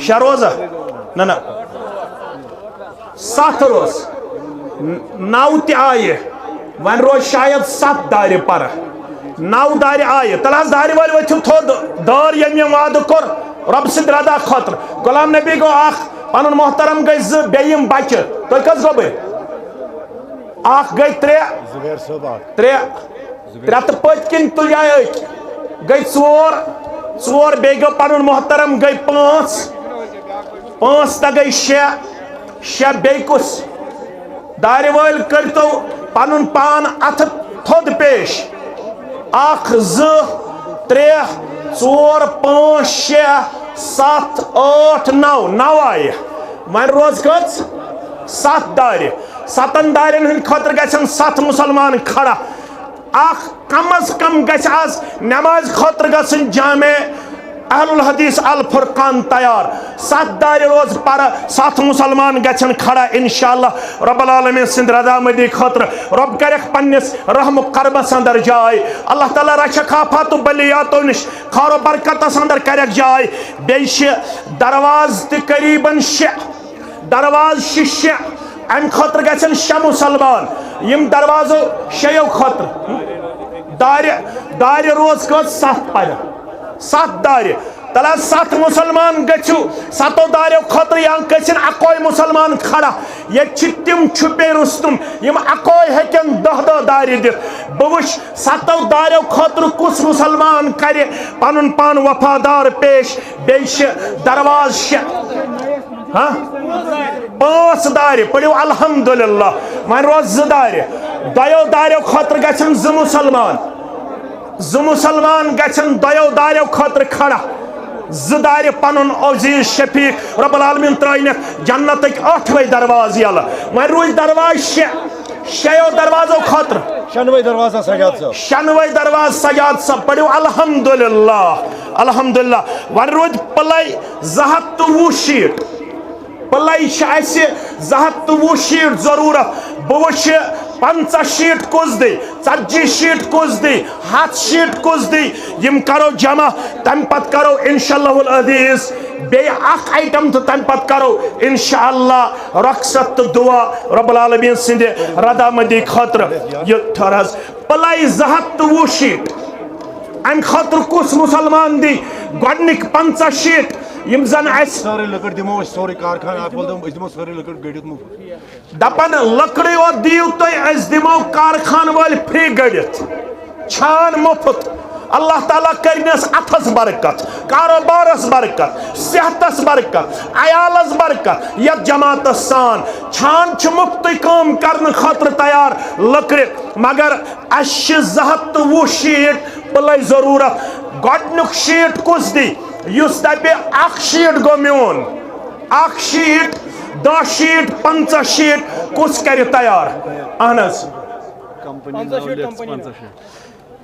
6 روزہ نا 7 روز 9 تہ آئے ون روز شاید 7 دارِ پر 9 دارِ آئے تل حظ دارِ وٲلۍ ؤتھِو تھوٚد دار ییٚمۍ ییٚمۍ وعدٕ کوٚر رۄب سٕنٛدِ رضا خٲطرٕ غلام نبی گوٚو اکھ پنُن محترم گٔے 2 بیٚیہِ یِم بچہِ تُہۍ کٔژ گوٚبٕرۍ اکھ گٔے 3 تہٕ پٔتۍ کِنۍ تُلیے أکۍ گٔے 4 بیٚیہِ گوٚو پنُن محترم گٔے 5 تہٕ گٔے 6 بیٚیہِ کُس دارِ وٲلۍ کٔرۍتو پنُن پان اتھٕ تھوٚد پیش 1 2 3 4 5 6 7 8 9 آیہِ وۄنۍ روز کٔژ 7 دارِ 7 دارٮ۪ن ہٕنٛدِ خٲطرٕ گژھن 7 مُسلمان کھڑا اکھ کم از کم گژھِ آز نماز خٲطرٕ گژھٕنۍ جامع اہل الحدیث الفرقان تیار 7 دارِ روز پر 7 مُسلمان گژھن کھڑا انشاءاللہ رب العالمین سٕنٛدِ رضامندی خٲطرٕ رب کرٮ۪کھ پننِس رحم کربس اندر جاے اللہ تعالیٰ رچھکھ آفاتو بلیاتو نش خار و برکتس اندر کرٮ۪کھ جاے بیٚیہِ چھِ درواز تہِ قریباً 6 درواز چھِ 6 امہِ خٲطرٕ گژھن 6 مُسلمان یِم دروازو 6 خٲطرٕ دارِ روز کٔژ 7 پر 7 دارِ تل حظ 7 مُسلمان گٔژھِو 7 داریو خٲطرٕ یا گٔژھِنۍ اکوے مُسلمان کھڑا ییٚتہِ چھِ تِم چھُپے رُستُم یِم اکوے ہیٚکن 10 دارِ دِتھ بہٕ وٕچھ 7 داریو خٲطرٕ کُس مُسلمان کرِ پنُن پان وفادار پیش بیٚیہِ چھِ درواز 6 5 دارِ پٔرِو الحمدللہ وۄنۍ روز 2 دارِ 2 داریو خٲطرٕ گژھن 2 مُسلمان 2 مُسلمان گژھن 2 داریو خٲطرٕ کھڑا 2 دارِ پنُن عزیز شفیق رب العالمین ترٲینکھ جنتٕکۍ 8وے درواز یلہٕ وۄنۍ روٗدۍ درواز 6 دروازو خٲطرٕ 96 دروازہ سجاد صاحب 96 دروازٕ سجاد صاحب پٔرِو الحمدللہ وۄنۍ روٗدۍ پٕلے 220 شیٖٹ پٕلے چھِ اَسہِ 220 شیٖٹ ضروٗرت بہٕ وٕچھِ 50 شیٖٹ کُس دی 40 شیٖٹ کُس دی 100 شیٖٹ کُس دی یِم کرو جمع تمہِ پتہٕ کرو انشاءاللہ العزیز بیٚیہِ اکھ آیٹم تہٕ تمہِ پتہٕ کرو انشاءاللہ رۄخصت تہٕ دعا رب العالمین سٕنٛدِ رضامندی خٲطرٕ یہِ ٹھٔہر حظ پٕلے 220 شیٖٹ امہِ خٲطرٕ کُس مُسلمان دی گۄڈنِکۍ 50 شیٖٹ یِم زن اَسہِ سٲرٕے لٔکٕر دِمو أسۍ سورُے کارخانہٕ اکھ وول أسۍ دِمو سٲرٕے لٔکٕر گٔڑِتھ مُفت دپان لٔکرٕے یوت دِیِو تُہۍ أسۍ دِمو کارخانہٕ وٲلۍ فری گٔڑِتھ چھان مُفت اللہ تعالیٰ کرنس اتھس برکت کاروبارس برکت صحتس برکت عیالس برکت یتھ جماعتس سان چھان چھُ مُفتٕے کٲم کرنہٕ خٲطرٕ تیار لٔکرِ مگر اسہِ چھِ 220 شیٖٹ پٕلے ضروٗرت گۄڈنیُک شیٖٹ کُس دی یُس دپہِ 1 شیٖٹ گوٚو میون 1 شیٖٹ 10 شیٖٹ 50 شیٖٹ کُس کرِ تیار اہن حظ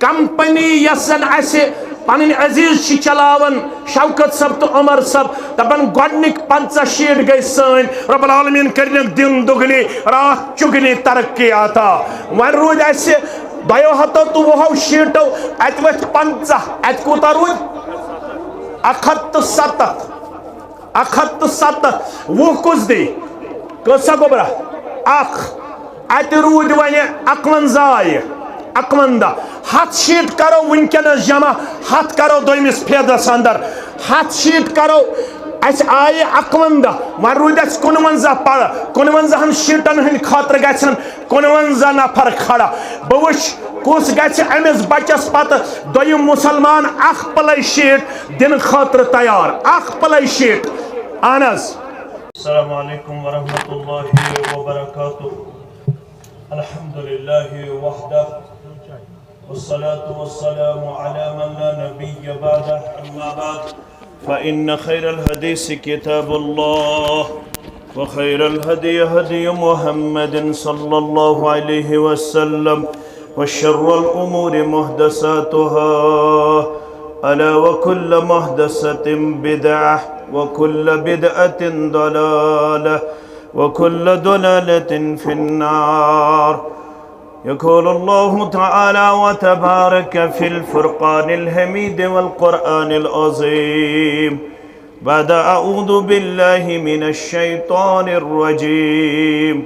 کمپنی یۄس زن اسہِ پنٕنۍ عزیز چھِ چلاوان شوکت صٲب تہٕ عمر صٲب دپان گۄڈنِکۍ 50 شیٖٹ گٔے سٲنۍ رب العالمین کرنکھ دِن دُگنی راتھ چُگنی ترقی عطا وۄنۍ روٗدۍ اسہِ 220 شیٖٹو اتہِ ؤتھۍ 50 اتہِ کوٗتاہ روٗدۍ 107 وُہ کُس دی کۭژاہ گوٚبرا 1 اتہِ روٗدۍ وۄنۍ 51 آیہِ 51 100 شیٖٹ کرو وٕنکیٚنس جمع 100 کرو دوٚیمِس فیدس اندر 100 شیٖٹ کرو اسہِ آیہِ 51 وۄنۍ روٗدۍ اسہِ 59 پڑٕ 59 شیٖٹن ہٕنٛدِ خٲطرٕ گژھن 59 نفر کھڑا بہٕ وٕچھ کُس گژھِ أمِس بچس پتہٕ دوٚیِم مُسلمان 1 پٕلے شیٖٹ دِنہٕ خٲطرٕ تیار 1 پٕلے شیٖٹ اہن حظ السلام علیکم ورحمۃ اللہ وبرکاتہ الحمدللہ وحدہ والصلاة والسلام على من لا نبي بعده أما بعد فإن خير الحديث كتاب الله وخير الهدي هدي محمد صلى الله عليه وسلم وشر الأمور محدثاتها ألا وكل محدثة بدعة وكل بدعة ضلالة وكل ضلالة في النار يقول الله تعالى وتبارك في الفرقان الحميد والقرآن العظيم بعد أعوذ بالله من الشيطان الرجيم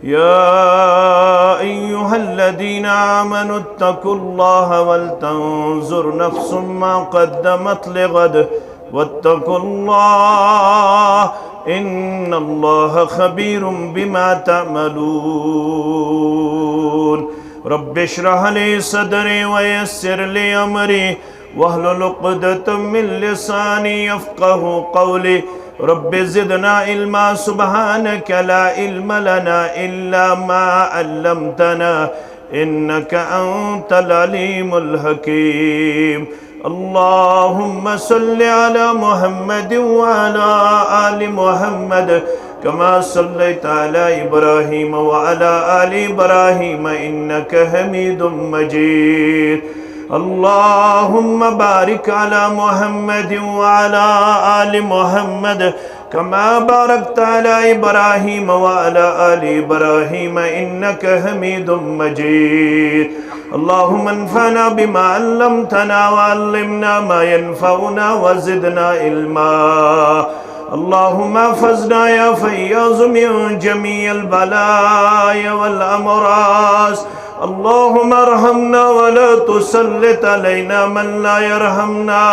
يا أيها الذين آمنوا اتقوا الله ولتنظر نفس ما قدمت لغد واتقوا الله إن الله خبير بما تعملون رب اشرح لي صدري ويسر لي أمري واحلل عقدة من لساني يفقه قولي رب زدنا علما سبحانك لا علم لنا إلا ما علمتنا إنك أنت العليم الحكيم اللهم صل على محمد وعلى آل محمد كما صليت على إبراهيم وعلى آل إبراهيم إنك حميد مجيد اللهم بارك على محمد وعلى آل محمد كما باركت على إبراهيم وعلى آل إبراهيم إنك حميد مجيد اللهم انفعنا بما علمتنا وعلمنا ما ينفعنا وزدنا علما اللهم احفظنا يا فياض من جميع البلايا والأمراض اللهم ارحمنا ولا تسلط علينا من لا يرحمنا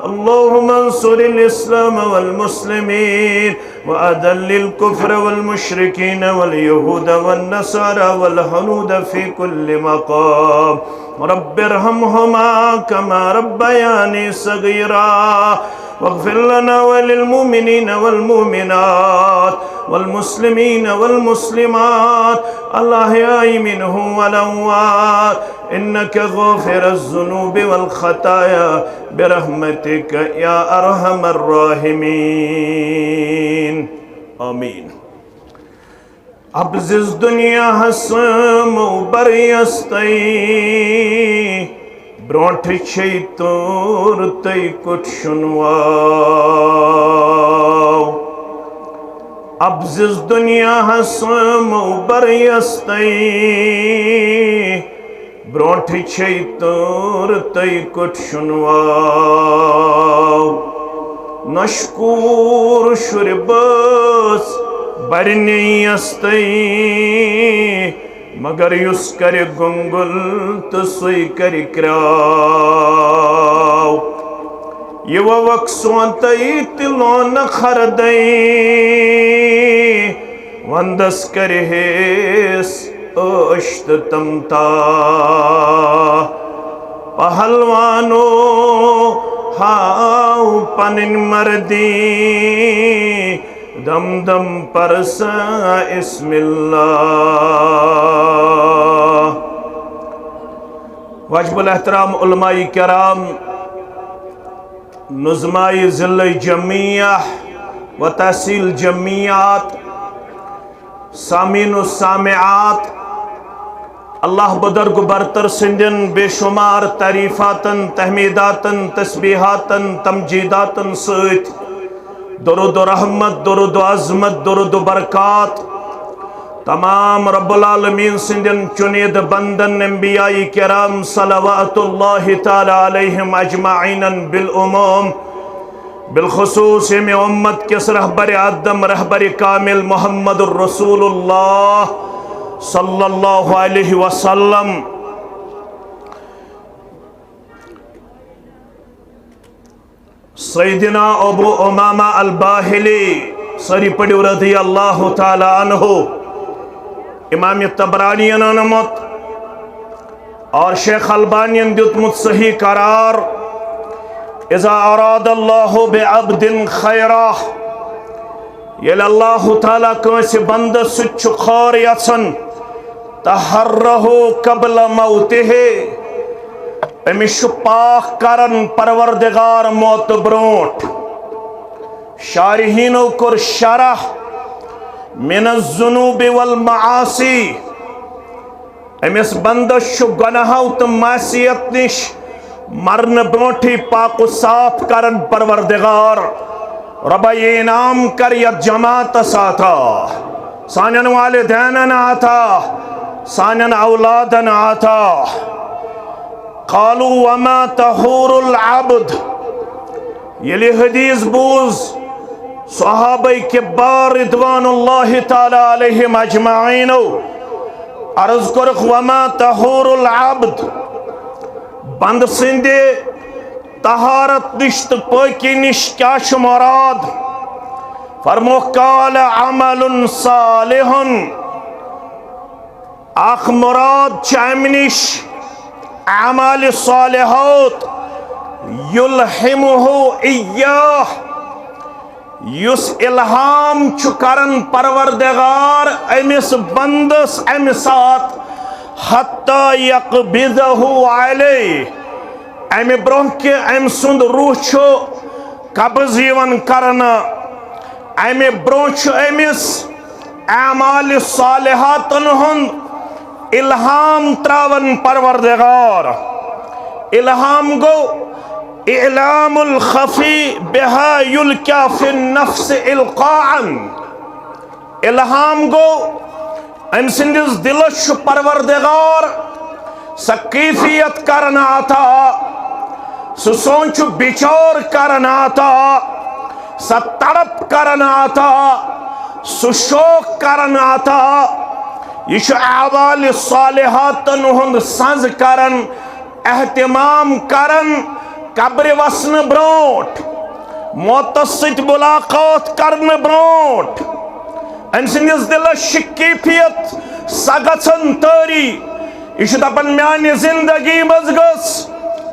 اللهم انصر الإسلام والمسلمين وأذل الكفر والمشركين واليهود والنصارى والهنود في كل مقام رب ارحمهما كما ربياني صغيرا واغفر لنا وللمؤمنين والمؤمنات والمسلمين والمسلمات الأحياء منهم والأموات إنك غافر الذنوب والخطايا برحمتك يا أرحم الراحمين آمين ابزز دنیا حسم بریستی برونٹ چھے تور تی کچھ شنواو ابزز دنیا حسم بریستی برونٹ چھے تور تی کچھ شنواو نشکور شربس برنی استی مگر یس کر گنگل تسوی کر کراو یہ وقسون تی تلون خردی وندس کر حیث اشت تمتا پہلوانو ہاو پنن مردی دم دم پرسا اسم اللہ واجب الاحترام علماء کرام نظماء ضلع جمعیہ و تحصیل جمعیات سامعین و سامعات اللہ بدرگ برتر سندن بے شمار تعریفاتن تحمیداتن تسبیحاتن تمجیداتن سیت درود و رحمت درود و عظمت درود و برکات تمام رب العالمین سندن چنید بندن انبیاء کرام صلوات اللہ تعالی علیہم اجمعین بالعموم بالخصوص میں امت کس رہبر آدم رہبر کامل محمد الرسول اللہ صلی اللہ علیہ وسلم سیدنا ابو امامہ الباہلی سری پڑیو رضی اللہ تعالی عنہ امام تبرانی نمت اور شیخ البانی دیتمت صحیح قرار اذا اراد اللہ بعبد خیرہ یل اللہ تعالی کنسی بند سچ خور یسن تحرہو قبل موتہ امیش پاک کرن پروردگار موت برونٹ شارحینو کر شرح من الذنوب والمعاصی امیس بندش گناہو تم معصیت نش مرن برونٹی پاک و صاف کرن پروردگار ربا یہ انعام کر یا جماعت ساتھا سانین والدین آتا سانین اولادن آتا قالوا وما تحور العبد یلی حدیث بوز صحابہ کبار رضوان اللہ تعالی علیہم اجمعین عرض کرخ وما طہور العبد بند سندے طہارت نشت پاکی نش کیا مراد فرمو قال عمل صالح اخ مراد چامنش اعمال صالحات یلہمہ ایاہ یس الہام چکرن پروردگار امس بندس ام سات حتی یقبضہ علیہ ام برہ کے ام سند روح چھو قبض یون کرنا ام برہ چھو امس اعمال صالحاتن ہند الہام تراون پروردگار الہام گو اعلام الخفی بها یلکا فی النفس القاعا الہام گو ام سندس دلش پروردگار سکیفیت کرنا آتا سوچ بچور کرنا آتا تڑپ کرنا آتا شوق کرنا آتا یہ اعمال صالحاتن ہند سنز کرن اہتمام کرن قبر وسن بروٹ موتست ملاقات کرن بروٹ ان سندس دلس کیفیت سگھن تاری یہ دپن میانہ زندگی مز گس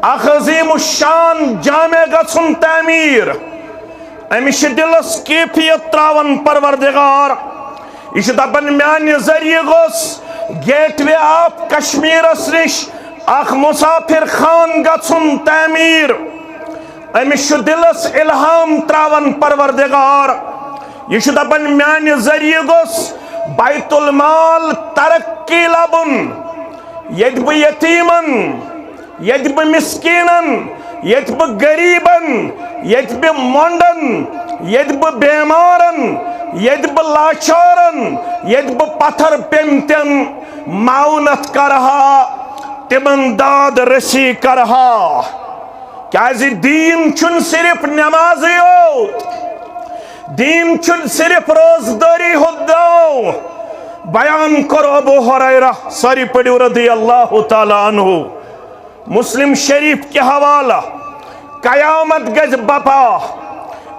اخ عظیم الشان جامع گھن تعمیر امس دلس کیفیت تراون پروردگار یہ دپن میانہ ذریعہ گوس گیٹ وے آف کشمیرس نش اخ مسافر خان گھن تعمیر امس دلس الہام تراون پروردگار یہ دپن میانہ ذریعہ گوس بیت المال ترقی لبن یت بہ یتیمن یت بہ مسکینن یت بہ غریبن یت بہ مونڈن یت بہ بیمارن یت بہ لاچارن یت بہ پتھر پیمتن معاونت کرہا تمن داد رسی کرہا کیازِ دین چھن صرف نمازی ہوت دین چھن صرف روزداری ہو بیان کرو ابو ہریرہ ساری پڑھو رضی اللہ تعالیٰ عنہ مسلم شریف کے حوالہ قیامت گز بپا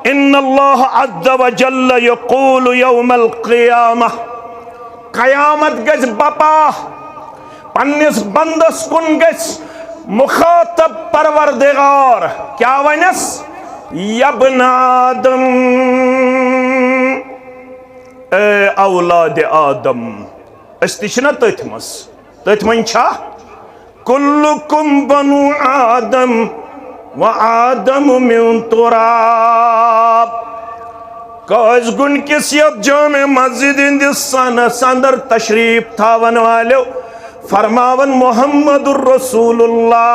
ان اللہ عز و جل یقول یوم القیامہ قیامت گز بپا پنس بندس کن گز مخاطب پروردگار کیا ونس یبن آدم اے اولاد آدم استشنا تتمس تتمن چھا کلکم بنو آدم و آدم من تراب کاز گن کسیت جامع مسجد اندس سندر تشریف تھاون والو فرماون محمد الرسول اللہ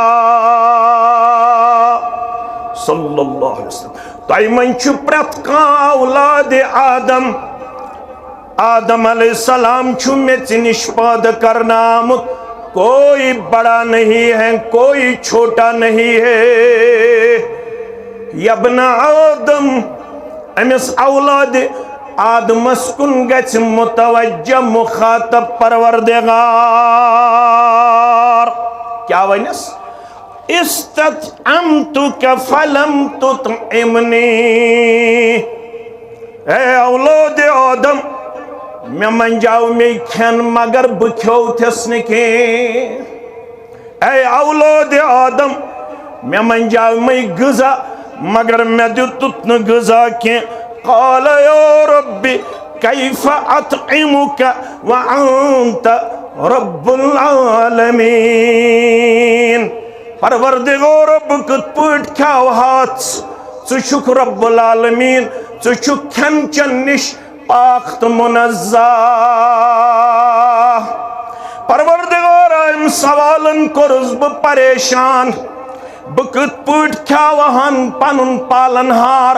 صلی اللہ علیہ وسلم تائی من چھو پرت کان اولاد آدم آدم علیہ السلام چھو میں چنش پاد کرنا آمد کوئی بڑا نہیں ہے کوئی چھوٹا نہیں ہے یبن آدم امس اولاد آدم اسکن گچ متوجہ مخاطب پروردگار کیا ونس استطعمتک فلم تطعمنی اے اولاد آدم میں منجاو میں کھن مگر بکھو تھس نکے اے اولاد آدم میں منجاو میں غذا مگر میں دیتت غذا کے قال یا ربی کیف اطعمک وانت رب العالمین پروردگار رب کت پوٹ کھاو ہاتھ چھ رب العالمین چھ کھن چن نش پاک منزہ پروردگار ام سوالن کرز ب پریشان بکت پوٹ کھاوہن پنن پالن ہار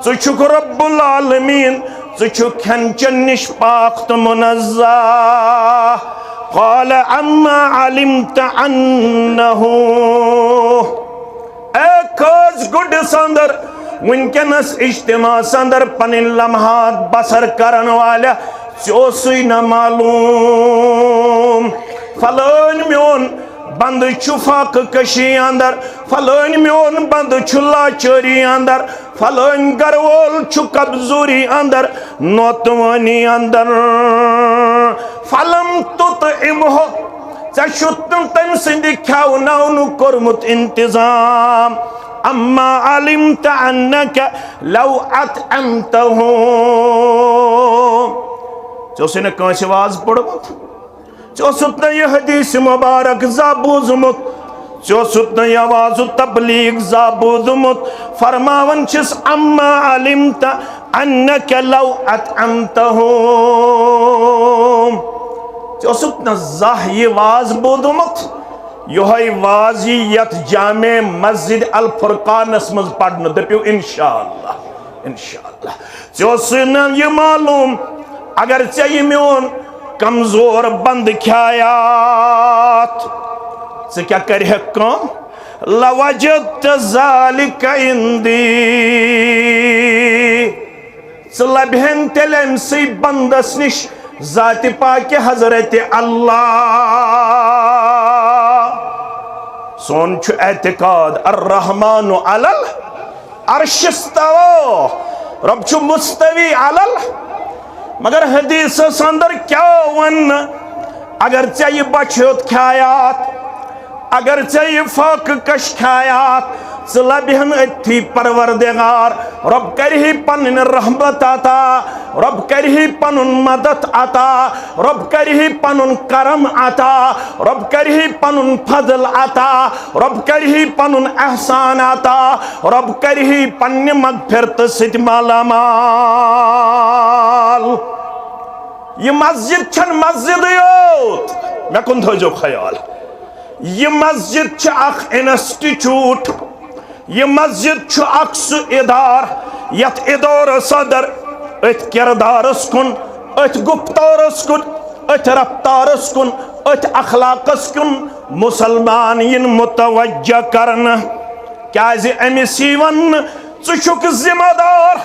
ژٕ رب العالمین ژٕ کھن چن نش پاک منزہ قال اما علمت انہو اے کاز گڈ سندر ونکنس اجتماع اندر پنن لمحات بسر کرن والا چوسوی نہ معلوم فلان میون بند چھو فاق کشی اندر فلان میون بند چھو لاچاری اندر فلان گرول چھو کبزوری اندر نوتوانی اندر فلم تطعمہ چشتن تم سندی کھاو ناونو کرمت انتظام اما علمت عنک لو اطعمتہو چوسی نے کانسی واز پڑھمت چوسط نے یہ حدیث مبارک زابوزمت چوسط نے یہ آواز تبلیغ زابوزمت فرماون چس اما علمت انک لو اطعمتہو چوسط نے زاہ یہ واز بودمت یہ واضی یت جامع مسجد الفرقان اسمز پڑھنا دپیو انشاءاللہ انشاءاللہ چوسط نے یہ معلوم اگر چاہیے میون کمزور بند کھایات سے کیا کرے کام لوجدت ذالک اندی لبہن تلیم سی بندس نش ذات پاک حضرت اللہ سون چھو اعتقاد الرحمن علل عرش استوا رب چھو مستوی علل مگر حدیث اندر کیا ون اگر چاہیے بچھوت کھایات اگر چاہیے فاق کش کھایات لبہن اتھی پروردگار رب کرہی پنن رحمت عطا رب کرہی پنن مدد عطا رب کرہی پنن کرم عطا رب کرہی پنن فضل عطا رب کرہی پنن احسان عطا رب کرہی پنن مغفرت ست مالا مال یہ مسجد چھن مسجد یوت میں کن تھو جو خیال یہ مسجد چھ اخ انسٹیچوٹ یہ مسجد چھ اخ سو ادار یت ادار صدر ات کردارس کن ات گفتارس کن ات رفتارس کن ات اخلاقس کن مسلمان ین متوجہ کرنا کیا زی امیسی ون چشک ذمہ دار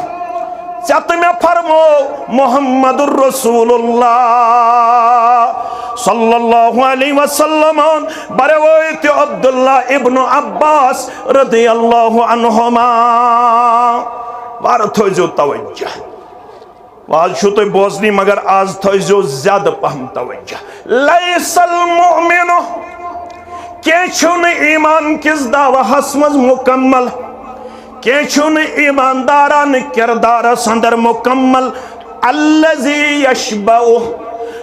چت میں فرمو محمد الرسول اللہ صلی اللہ علیہ وسلم بروایت عبداللہ ابن عباس رضی اللہ عنہما وارد ہوئیزو توجہ واز شو تو بوزنی مگر آز توجہ زیادہ پہم توجہ لیس المؤمن کیچھون ایمان کس دعوی حسمز مکمل کیچھون ایمانداران کردار سندر مکمل اللذی یشبعو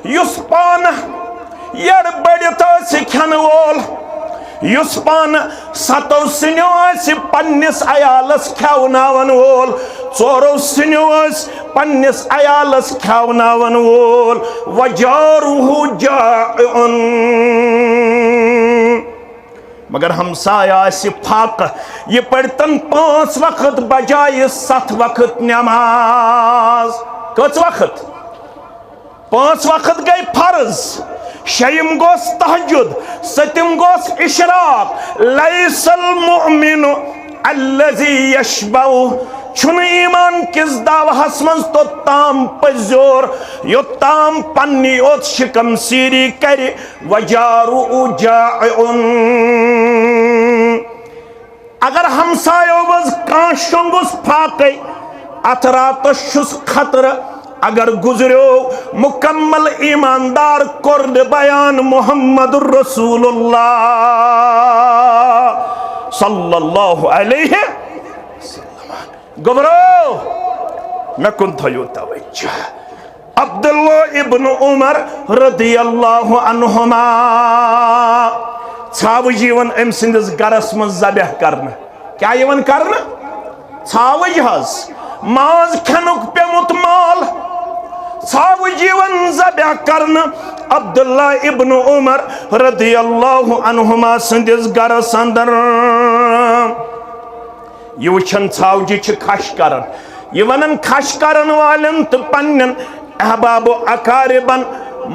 یس پان یڑ بڑیتا سکھن وول یس پان ستو سنیو آسی پنیس ایالس کھاوناون وول چورو سنیو آسی پنیس ایالس کھاوناون وول وجاروہ جائعن مگر ہمسایہ ایسی پھاک یہ پڑھتن 5 وقت بجائے 7 وقت نماز کچھ وقت 5 وقت گئی فرض شیم گوس تحجد ستم گوس اشراق لیس المؤمن الذي یشبعو چھن ایمان کس دعوی حسمنز تو تام پزور یو تام پنی اوت شکم سیری کری وجارو جائعن اگر ہمسایو بز کان شنگس پھاکی اتراتش شس خطر اگر گزریو مکمل ایماندار کرد بیان محمد الرسول اللہ صلی اللہ علیہ گبرو میں کن تھیو توجہ عبداللہ ابن عمر رضی اللہ عنہما چھاو جیون ام سندس گرس من زبح کرنا کیا یون کرنا چھاو جہاز ماز کھنک پیمت مال چھاو جیون زبح کرنا عبداللہ ابن عمر رضی اللہ عنہما سندس گرس اندر یہ وچھن ژھاوجی چھ کھش کرن یہ ونن کھش کرن والن تو پنن احباب و اقاربن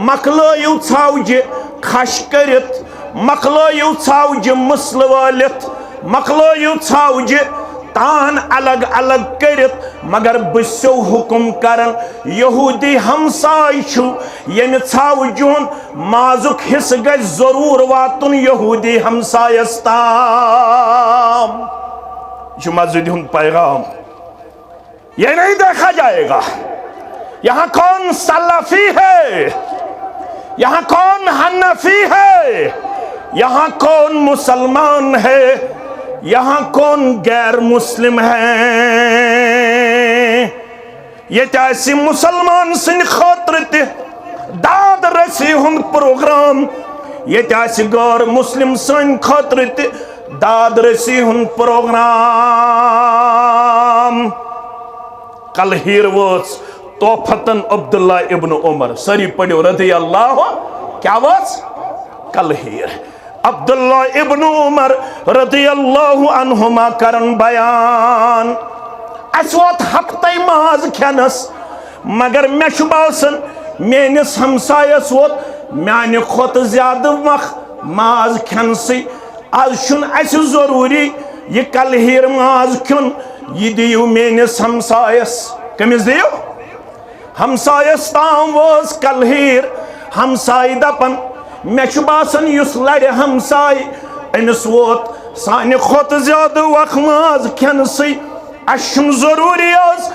مکلائیو ژھاوجی کھش کرت مکلائیو ژھاوجی مسل والت مکلائیو ژھاوجی کان الگ الگ کرت مگر بسو حکم کرن یہودی ہمسائی چھو یم ژھاو جون مازک حص گژھِ ضرور واتن یہودی ہمسایس تام یہ مسجد ہند پیغام یہ نہیں دیکھا جائے گا یہاں کون سلفی ہے یہاں کون حنفی ہے یہاں کون مسلمان ہے یہاں کون غیر مسلم ہے یہ تیسی مسلمان سن خاطر داد رسی ہند پروگرام یہ تیسی غیر مسلم سن خاطر داد رسی ہند پروگرام کل ہیر وچ توفتن عبداللہ ابن عمر سری پڑھو رضی اللہ کیا وچ کل ہیر عبداللہ ابن عمر رضی اللہ عنہما کرن بیان اس وات ہفتے ماز کھینس مگر میں باسن میانس ہمسایس وات میانہ کھوت زیادہ وقت ماز کھینسی آج چھن اس ضروری یہ کل ہیر ماز کھن یہ دیو میانس ہمسایس کمس دیو ہمسایس تام واز کل ہیر ہمسائی دپن میں باسن یس لڑ ہمسائی امس ووت سانہ کھوت زیادہ وقت ماز کھینسی اشم ضروری آز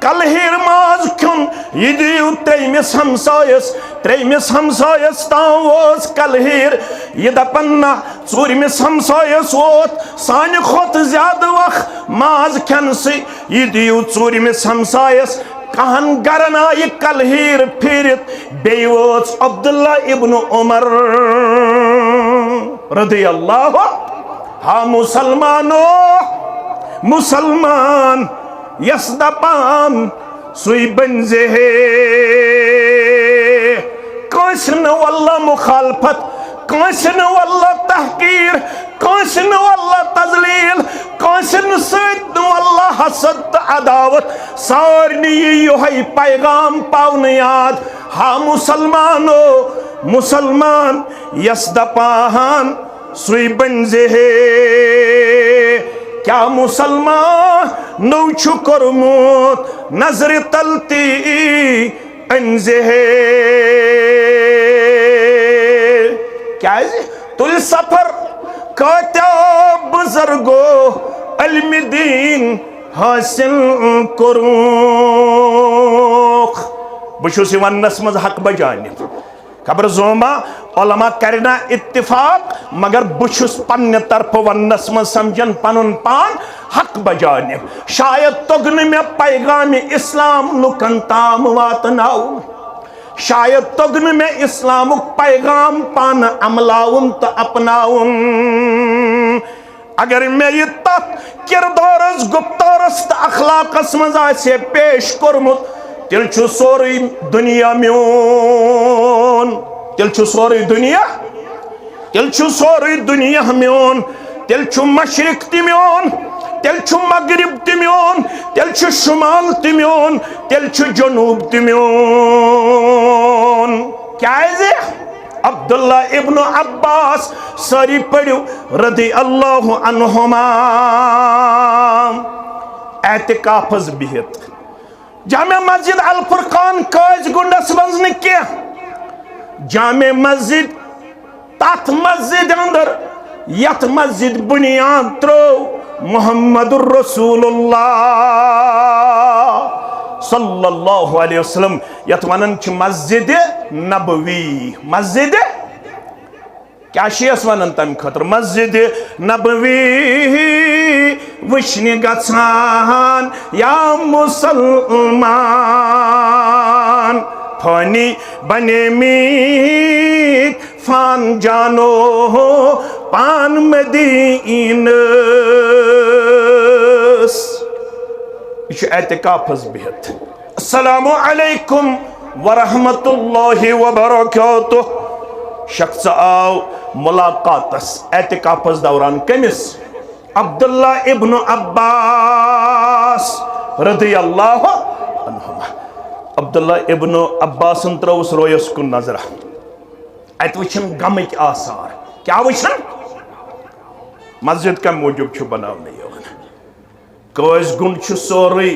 کل ہیر ماز کھن یہ دیو تریمس ہمسایس تام واز کل ہیر یہ دپن نا ژورمس ہمسایس ووت سانہ کھوت زیادہ وقت ماز کھینسی یہ دیو ژورمس ہمسایس کہن گرن آئی کل ہیر پھیرت بیوچ عبداللہ ابن عمر رضی اللہ ہاں مسلمانو مسلمان یس دپان سوی بنزے کانسن واللہ مخالفت کانسن واللہ تحقیر کانسن واللہ تذلیل کانسن سید واللہ حسد عداوت سارنی یہ پیغام پاون یاد ہاں مسلمانو مسلمان یس دپان سوی بنزے کیا مسلمان نو چھو کرموت نظر تلتی انزے کیا ہے تل سفر کاتیا بزرگو علم دین حاصل کروک بشوسی ونس مز حق بجانب خبر زوما علماء کرنا اتفاق مگر بشوس پن طرف ونس مز سمجھن پنن پان حق بجانب شاید تگن میں پیغام اسلام لکن تام واتناؤ شاید تگن میں اسلامک پیغام پان عملاؤن تا اپناؤن اگر میں یہ تک کردارس گفتارس تا اخلاقس مزا سے پیش کرمت تیل چھو سوری دنیا میون تیل چھو سوری دنیا میون تیل چھو مشرق تی میون تیل چھو مغرب تی میون تیل چھو شمال تی میون تیل چھو جنوب تی میون کیا ہے زی عبداللہ ابن عباس ساری پڑھو رضی اللہ عنہما اعتکافز بہت جامع مسجد الفرقان کاج گنڈس منزن کیا جامع مسجد تات مسجد اندر یت مسجد بنیاد ترو محمد الرسول اللہ صلی اللہ علیہ وسلم یت ونن چھ مسجد نبوی مسجد کیا شیئس ونن تم خطر مسجد نبوی وشنی گژھان یا مسلمان فانی بنے میت فان جانو پان مدینس یہ اعتکافز بہت السلام علیکم ورحمت اللہ وبرکاتہ شخص آو ملاقاتس اعتکافز دوران کمس عبداللہ ابن عباس رضی اللہ عنہما عبداللہ ابن عباس تروس رویس کن نظرہ ات وچھن غمک آثار کیا وچھن مسجد کا موجب چھو بناونے یوان قٲضۍ گُنٛڈ چھُ سورُے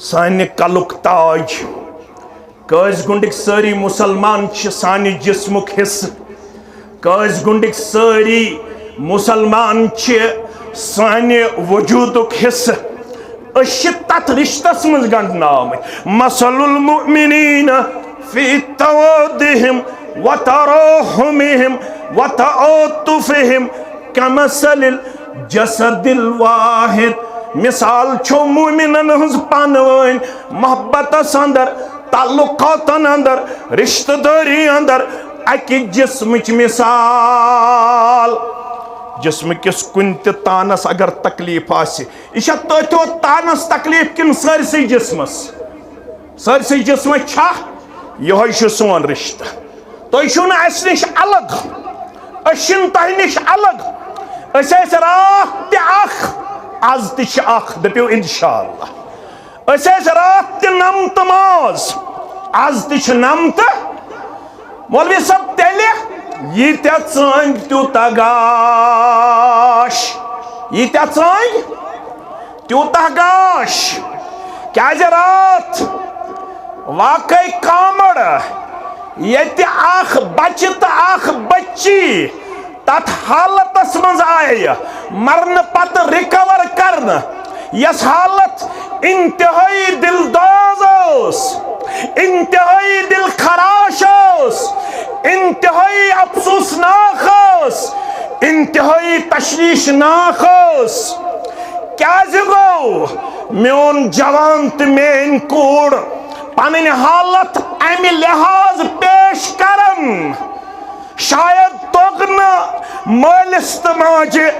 سانہِ کلُک تاج قٲضۍ گُنٛڈٕکۍ سٲری مُسلمان چھِ سانہِ جسمُک حصہٕ قٲضۍ گُنٛڈٕکۍ سٲری مُسلمان چھِ سانہِ وجوٗدُک حصہٕ أسۍ چھِ تتھ رِشتس منٛز گنٛڈناوٕنۍ مثل المؤمنیٖن فی توادِہِم وتراحمِہِم وتعاطفِہِم کمثل الجسد الواحد مثال چھو مومنن ہنز پانوٲنۍ محبتس اندر تعلقاتن اندر رشتہ داری اندر اکہِ جسمٕچ مثال جسم کس کن تہِ تانس اگر تکلیف آسہِ یہِ چھا تٔتھیو تانس تکلیف کِنہٕ سٲرسٕے جسمس سٲرسٕے جسمس چھا یہوے چھُ سون رشتہ تُہۍ چھِو نہٕ اَسہِ نِش الگ أسۍ چھِنہٕ تۄہہِ نِش الگ أسۍ ٲسۍ راتھ تہِ اکھ آز تہِ چھِ اکھ دٔپِو اِنشاءاللہ أسۍ ٲسۍ راتھ تہِ نمتہٕ ماز آز تہِ چھِ نمتہٕ مولوی صٲب تیٚلہِ ییٖتیاہ ژٲنٛگۍ تیوٗتاہ گاش ییٖتیاہ ژٲنٛگۍ تیوٗتاہ گاش کیٛازِ راتھ واقعی کامڑ ییٚتہِ اکھ بچہِ تہٕ اکھ بچی تتھ حالتس منٛز آیہِ مرنہٕ پتہٕ رِکور کرنہٕ یس حالت انتہائی دلداز ٲس انتہائی دل خراش ٲس انتہائی افسوسناک ٲس انتہائی تشویشناک ٲس کیٛازِ گوٚو میون جوان تہٕ میٲنۍ کوٗر پنٕنۍ حالت امہِ لحاظ پیش کرن شاید توٚگ نہٕ مٲلِس تہٕ ماجہِ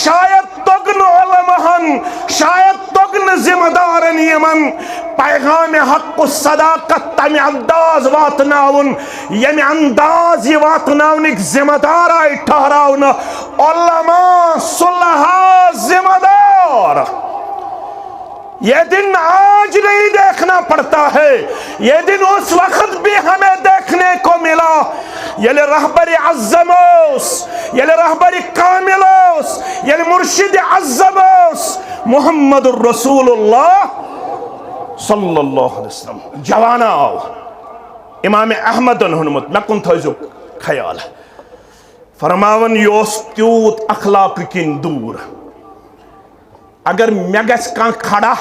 شاید توٚگ نہٕ علماہن شاید توٚگ نہٕ ذمہٕ دارن یِمن پیغامِ حق و صداقت تمہِ انداز واتناوُن ییٚمہِ انداز یہِ واتناونٕکۍ ذمہٕ دار آیہِ ٹھہراونہٕ علما صلحا ذمہ دار یہ دن آج نہیں دیکھنا پڑتا ہے یہ دن اس وقت بھی ہمیں دیکھنے کو ملا یلی رہبر اعظم اوس یلی رہبر کامل اوس یلی مرشد اعظم اوس محمد الرسول اللہ صلی اللہ علیہ وسلم جوانا آو امام احمدن ہنمت مےٚ کُن تھٲیزیو خیال فرماون یہِ اوس تیوٗت اخلاق کِنۍ دوٗر اگر مےٚ گژھِ کانٛہہ کھڑا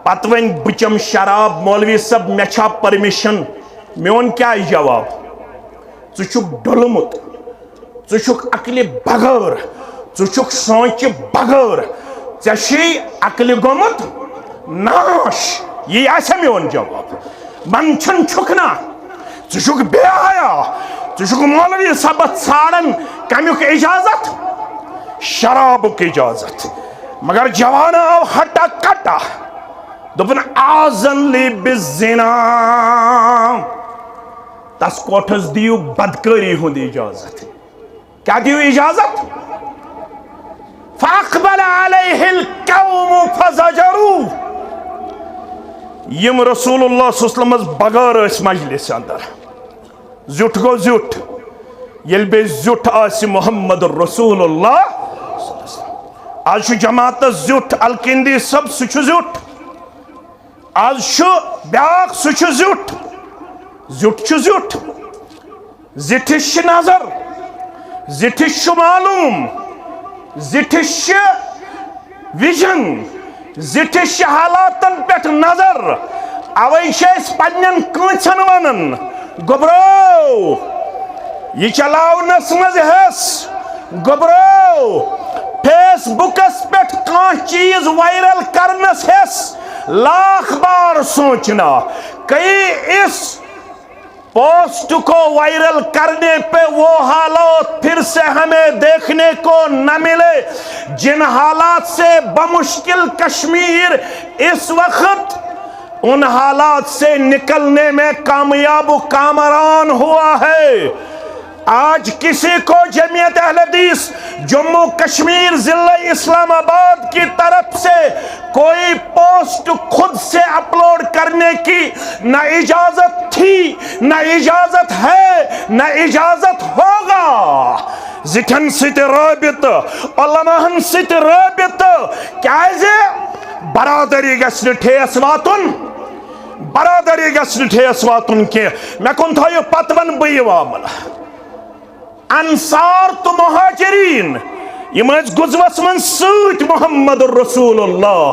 پتہٕ وۄنۍ بہٕ چٮ۪مہٕ شراب مولوی صٲب مےٚ چھا پٔرمِشن میون کیٛاہ جواب ژٕ چھُکھ ڈوٚلمُت ژٕ چھُکھ عقلہِ بغٲر ژٕ چھُکھ سونٛچہِ بغٲر ژےٚ چھُے عقلہِ گوٚمُت ناش یی آسیا میون جواب منٛچھن چھُکھ نا ژٕ چھُکھ بے حیا ژٕ چھُکھ مولوی صٲبس ژھانڈان کمیُک اجازت شرابُک اجازت مگر جوانا آو ہٹا کٹا دوٚپُن آزن لی بالزنا تس کوٹھس دیو بدکٲری ہُنٛد اجازت کیٛاہ دیو اجازت فاقبل علیہ القوم فزجروا یم رسول اللہ صلی اللہ علیہ وسلم بغٲر ٲسۍ مجلس اندر زیُٹھ گوٚو زیُٹھ ییٚلہِ بیٚیہِ زیُٹھ آسہِ محمد رسول اللہ آج چھُ جماعتس زیُٹھ الکندی صٲب سُہ چھُ زیُٹھ آج چھُ بیٛاکھ سُہ چھُ زیُٹھ زیُٹھ چھُ زیُٹھ زِٹھِس چھِ نظر زِٹھِس چھُ معلوٗم زِٹھِس چھِ وِجن زِٹھِس چھِ حالاتن پٮ۪ٹھ نظر اوے چھِ أسۍ پننٮ۪ن کٲنٛسن ونان گوٚبرو یہِ چلاونس منٛز ہٮ۪س گوٚبرو فیس بکس پٮ۪ٹھ کانٛہہ چیٖز وائرل کرنس ہٮ۪س لاکھ بار سوچنا کئی اس پوسٹ کو وائرل کرنے پہ وہ حالات پھر سے ہمیں دیکھنے کو نہ ملے جن حالات سے بمشکل کشمیر اس وقت ان حالات سے نکلنے میں کامیاب و کامران ہوا ہے آج کسی کو جمعیت اہل حدیث جموں کشمیر ضلع اسلام آباد کی طرف سے کوئی پوسٹ خود سے اپلوڈ کرنے کی نہ اجازت تھی نہ اجازت ہے نہ اجازت ہوگا زٹھن سۭتۍ رٲبطہٕ علماہن سۭتۍ رٲبطہٕ کیٛازِ برادری گژھِ نہٕ ٹھیس واتُن برادری گژھِ نہٕ ٹھیس واتُن کینٛہہ مےٚ کُن تھٲیِو پتہٕ وَنہٕ بہٕ یہِ معاملہٕ انصار تہٕ مہاجریٖن یِم ٲسۍ غُزوَس منٛز سۭتۍ محمد رسول اللہ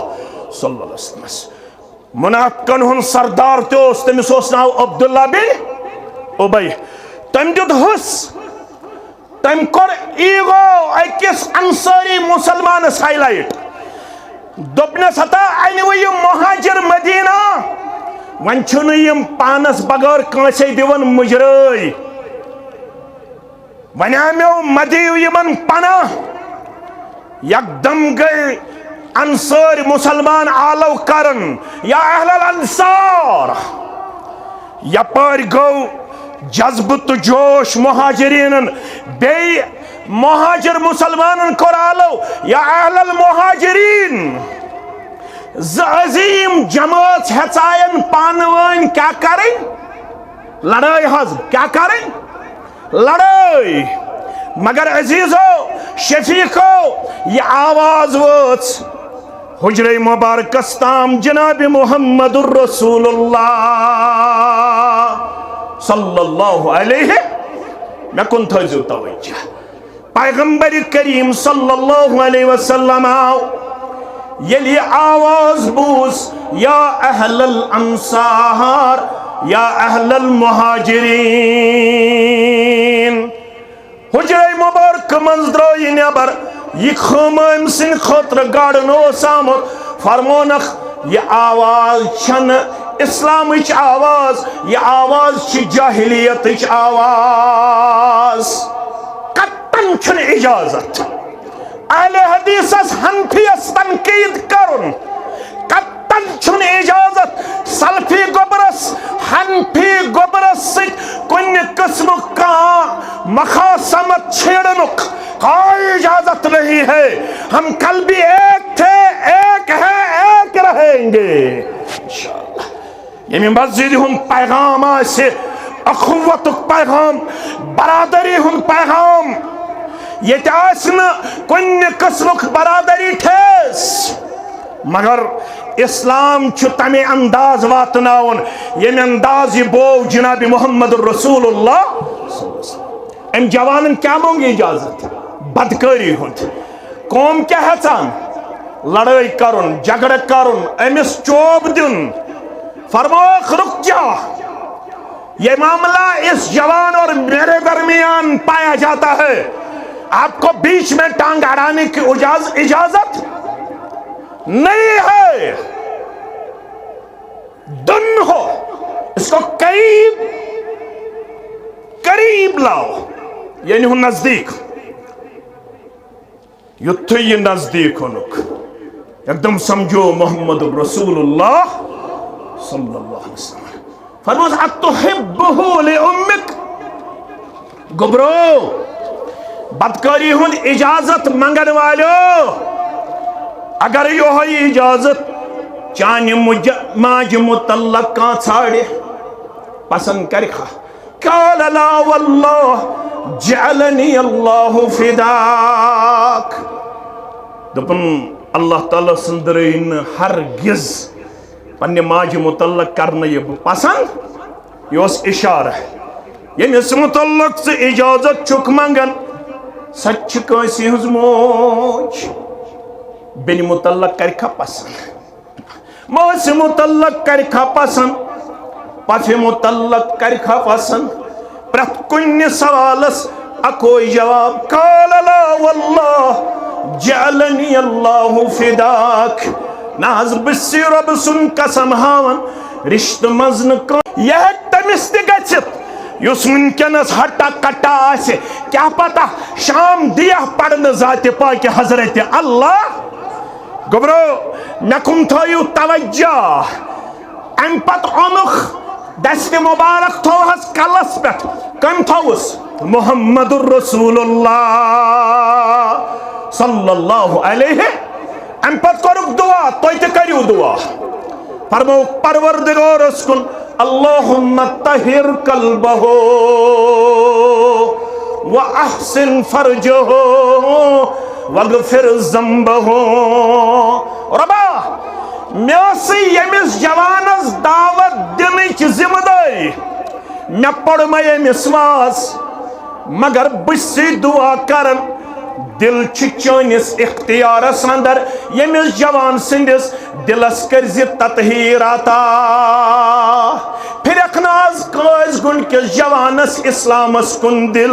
صلی اللہ علیہ وسلم منافقن ہُنٛد سردار تہِ اوس تٔمِس اوس ناو عبداللہ بن اُبَے تٔمۍ دیُت حُس تٔمۍ کوٚر ایٖگو أکِس انصٲری مُسلمانس ہائی لایٹ دوٚپنَس ہتا اَنوٕ یِم مہاجر مدیٖنہ وۄنۍ چھُنہٕ یِم پانس بغٲر کٲنٛسے دِوان مُجرٲے وۄنۍ آمیو مدیو یِمن پناہ یکدم گٔے انصٲرۍ مُسلمان آلو کرن یا اہل الانصار یپٲرۍ گوٚو جذبہٕ تہٕ جوش مہاجریٖنن بیٚیہِ مہاجر مُسلمانن کوٚر آلو یا اہل المہاجریٖن زٕ عظیٖم جمٲژ ہیژایَن پانہٕ ؤنۍ کیٛاہ کَرٕنۍ لڑٲے حظ کیٛاہ کَرٕنۍ لڑٲے مگر عزیزو شفیقو یہ آواز وٲژ حجرے مبارکس تام جناب محمد الرسول اللہ صلی اللہ علیہ مےٚ کُن تھٲیزیو توجہ پیغمبر کریم صلی اللہ علیہ وسلم آو ییٚلہِ یہِ آواز بوٗز یا اہل الانصار یا اہل المہاجرین حجرے مبارک منٛز درٛاو یہِ نٮ۪بر یہِ خٲمٲمۍ سٕنٛدِ خٲطرٕ گاڑن اوس آمُت فرمونکھ یہِ آواز چھنہٕ اسلامٕچ آواز یہِ آواز چھِ جاہلیتٕچ آواز قطعاً چھُنہٕ اِجازت اہل حدیثس حنفیس تنقید کرن قطعاً چھُنہٕ اجازت سلفی گوبرس حنفی گوبرس سۭتۍ کُنہِ قٕسمُک کانٛہہ مخاصمت چھیڑنُک کوئی اجازت نہیں ہے ہم کل بھی ایک تھے ایک ہے ایک رہیں گے انشاءاللہ ییٚمہِ مسجد ہُنٛد پیغام آسہِ اخوتُک پیغام برادری ہُنٛد پیغام ییٚتہِ آسہِ نہٕ کُنہِ قٕسمُک برادری ٹھیس مگر اسلام چھُ تمہِ انداز واتناوُن ییٚمہِ انداز یہِ بوو جناب محمد رسول اللہ أمۍ جوانن کیٛاہ مونٛگ اجازت بدکٲری ہُنٛد قوم کیٛاہ ہٮ۪ژان لڑٲے کرُن جگڑٕ کرُن أمِس چوب دیُن فرموکھ رُک جا یہ معاملہ اس جوان اور میرے درمیان پایا جاتا ہے آپ کو بیچ میں ٹانگ اڑانے کی اجازت نہیں ہے دن ہو اس کو قریب لاؤ یعنی ہوں نزدیک یُتھُے یہِ نزدیک ہونُکھ ایک دم سمجھو محمد رسول اللہ صلی اللہ علیہ وسلم فرموس اتحبہ لأمک گبرو بدکاری ہُنٛد اجازت منگن والیو اگر یہوے اجازت چانہِ ماجہِ متعلق کانٛہہ ژھانڈِ پسند کرِکھا قال لا واللہ جعلنی اللہ فداک دپن اللہ تعالیٰ سندرے ہرگز پنہ ماجہِ متعلق کرنہٕ یہِ بہٕ پسند یہ اوس اشارہ ییٚمِس متعلق ژٕ اجازت چھُکھ منگان سۄ تہِ چھِ کٲنٛسہِ ہٕنٛز موج بیٚنہِ متعلق کرِکھا پسند ماسہِ متعلق کرِکھا پسند پفہِ متعلق کرِکھا پسند پرٛٮ۪تھ کُنہِ سوالس اکوے جواب قال لا واللہ جعلنی اللہ فداک نہ حظ بہٕ چھُسے رۄبہٕ سُنٛد قسم ہاوان رشتہٕ منٛز نہٕ کانٛہہ یہِ ہیٚکہِ تٔمِس تہِ گٔژھِتھ یُس وٕنکٮ۪نس ہٹا کٹا آسہِ کیٛاہ پتہ شام دِیا پرنہٕ ذاتِ پاکہِ حضرتِ اللہ گوٚبرو مےٚ کُن تھٲیِو توجہ امہِ پتہٕ اوٚنُکھ دستہِ مبارک تھوہس کلس پٮ۪ٹھ کٔمۍ تھووُس محمد الرسول اللہ صلی اللہ علیہ امہِ پتہٕ کوٚرُکھ دعا تُہۍ تہِ کٔرِو دعا فرمووُکھ پروردگارس کُن اللہم طہر قلبہ واحسن فرجہ واغفر ذنبہ ربا میسی یمس جوانس دعوت دنچ ذمہ داری میں پڑھ میں یمس واز مگر بسی دعا کرن دل چانس اختیارس اندر یمس جوان سندس دلس کرز تطہیر عطا پھر اخناز قائز گن کس جوانس اسلامس کن دل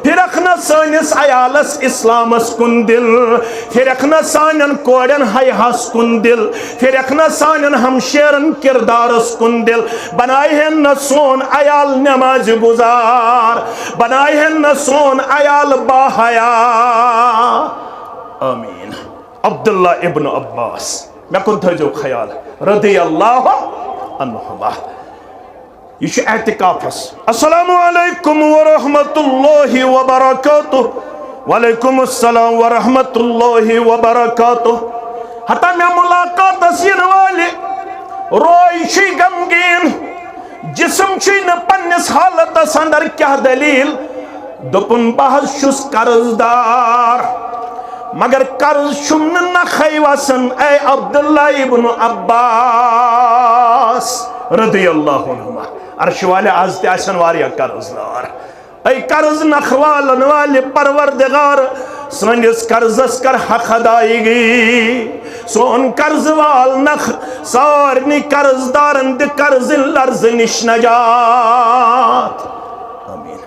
پھر اخنا سانس عیالس اسلامس کن دل پھر اخنا سانن کوڑن حیاس کن دل پھر اخنا سانن ہمشیرن کردارس کن دل بنائی ہیں نہ سون عیال نماز گزار بنائی ہیں نہ سون عیال باحیا آمین عبداللہ ابن عباس میں کن تھجو خیال رضی اللہ عنہما یہ اعتکاف السلام علیکم ورحمت اللہ وبرکاتہ وعلیکم السلام ورحمت اللہ وبرکاتہ حتی میں ملاقات اسین والے روئی چی غمگین جسم چی نہ پنس حالت اندر کیا دلیل دپن بہت شس قرض دار مگر قرض شمن نہ خیواسن اے عبداللہ ابن عباس رضی اللہ عنہما عرش والے آز تیاسن واریا قرض دار اے قرض نخوالن والے پروردگار سنجس قرضس کر حق ادائیگی سون قرض وال نخ سارنی قرض دارن دی قرض لرز نش نجات آمین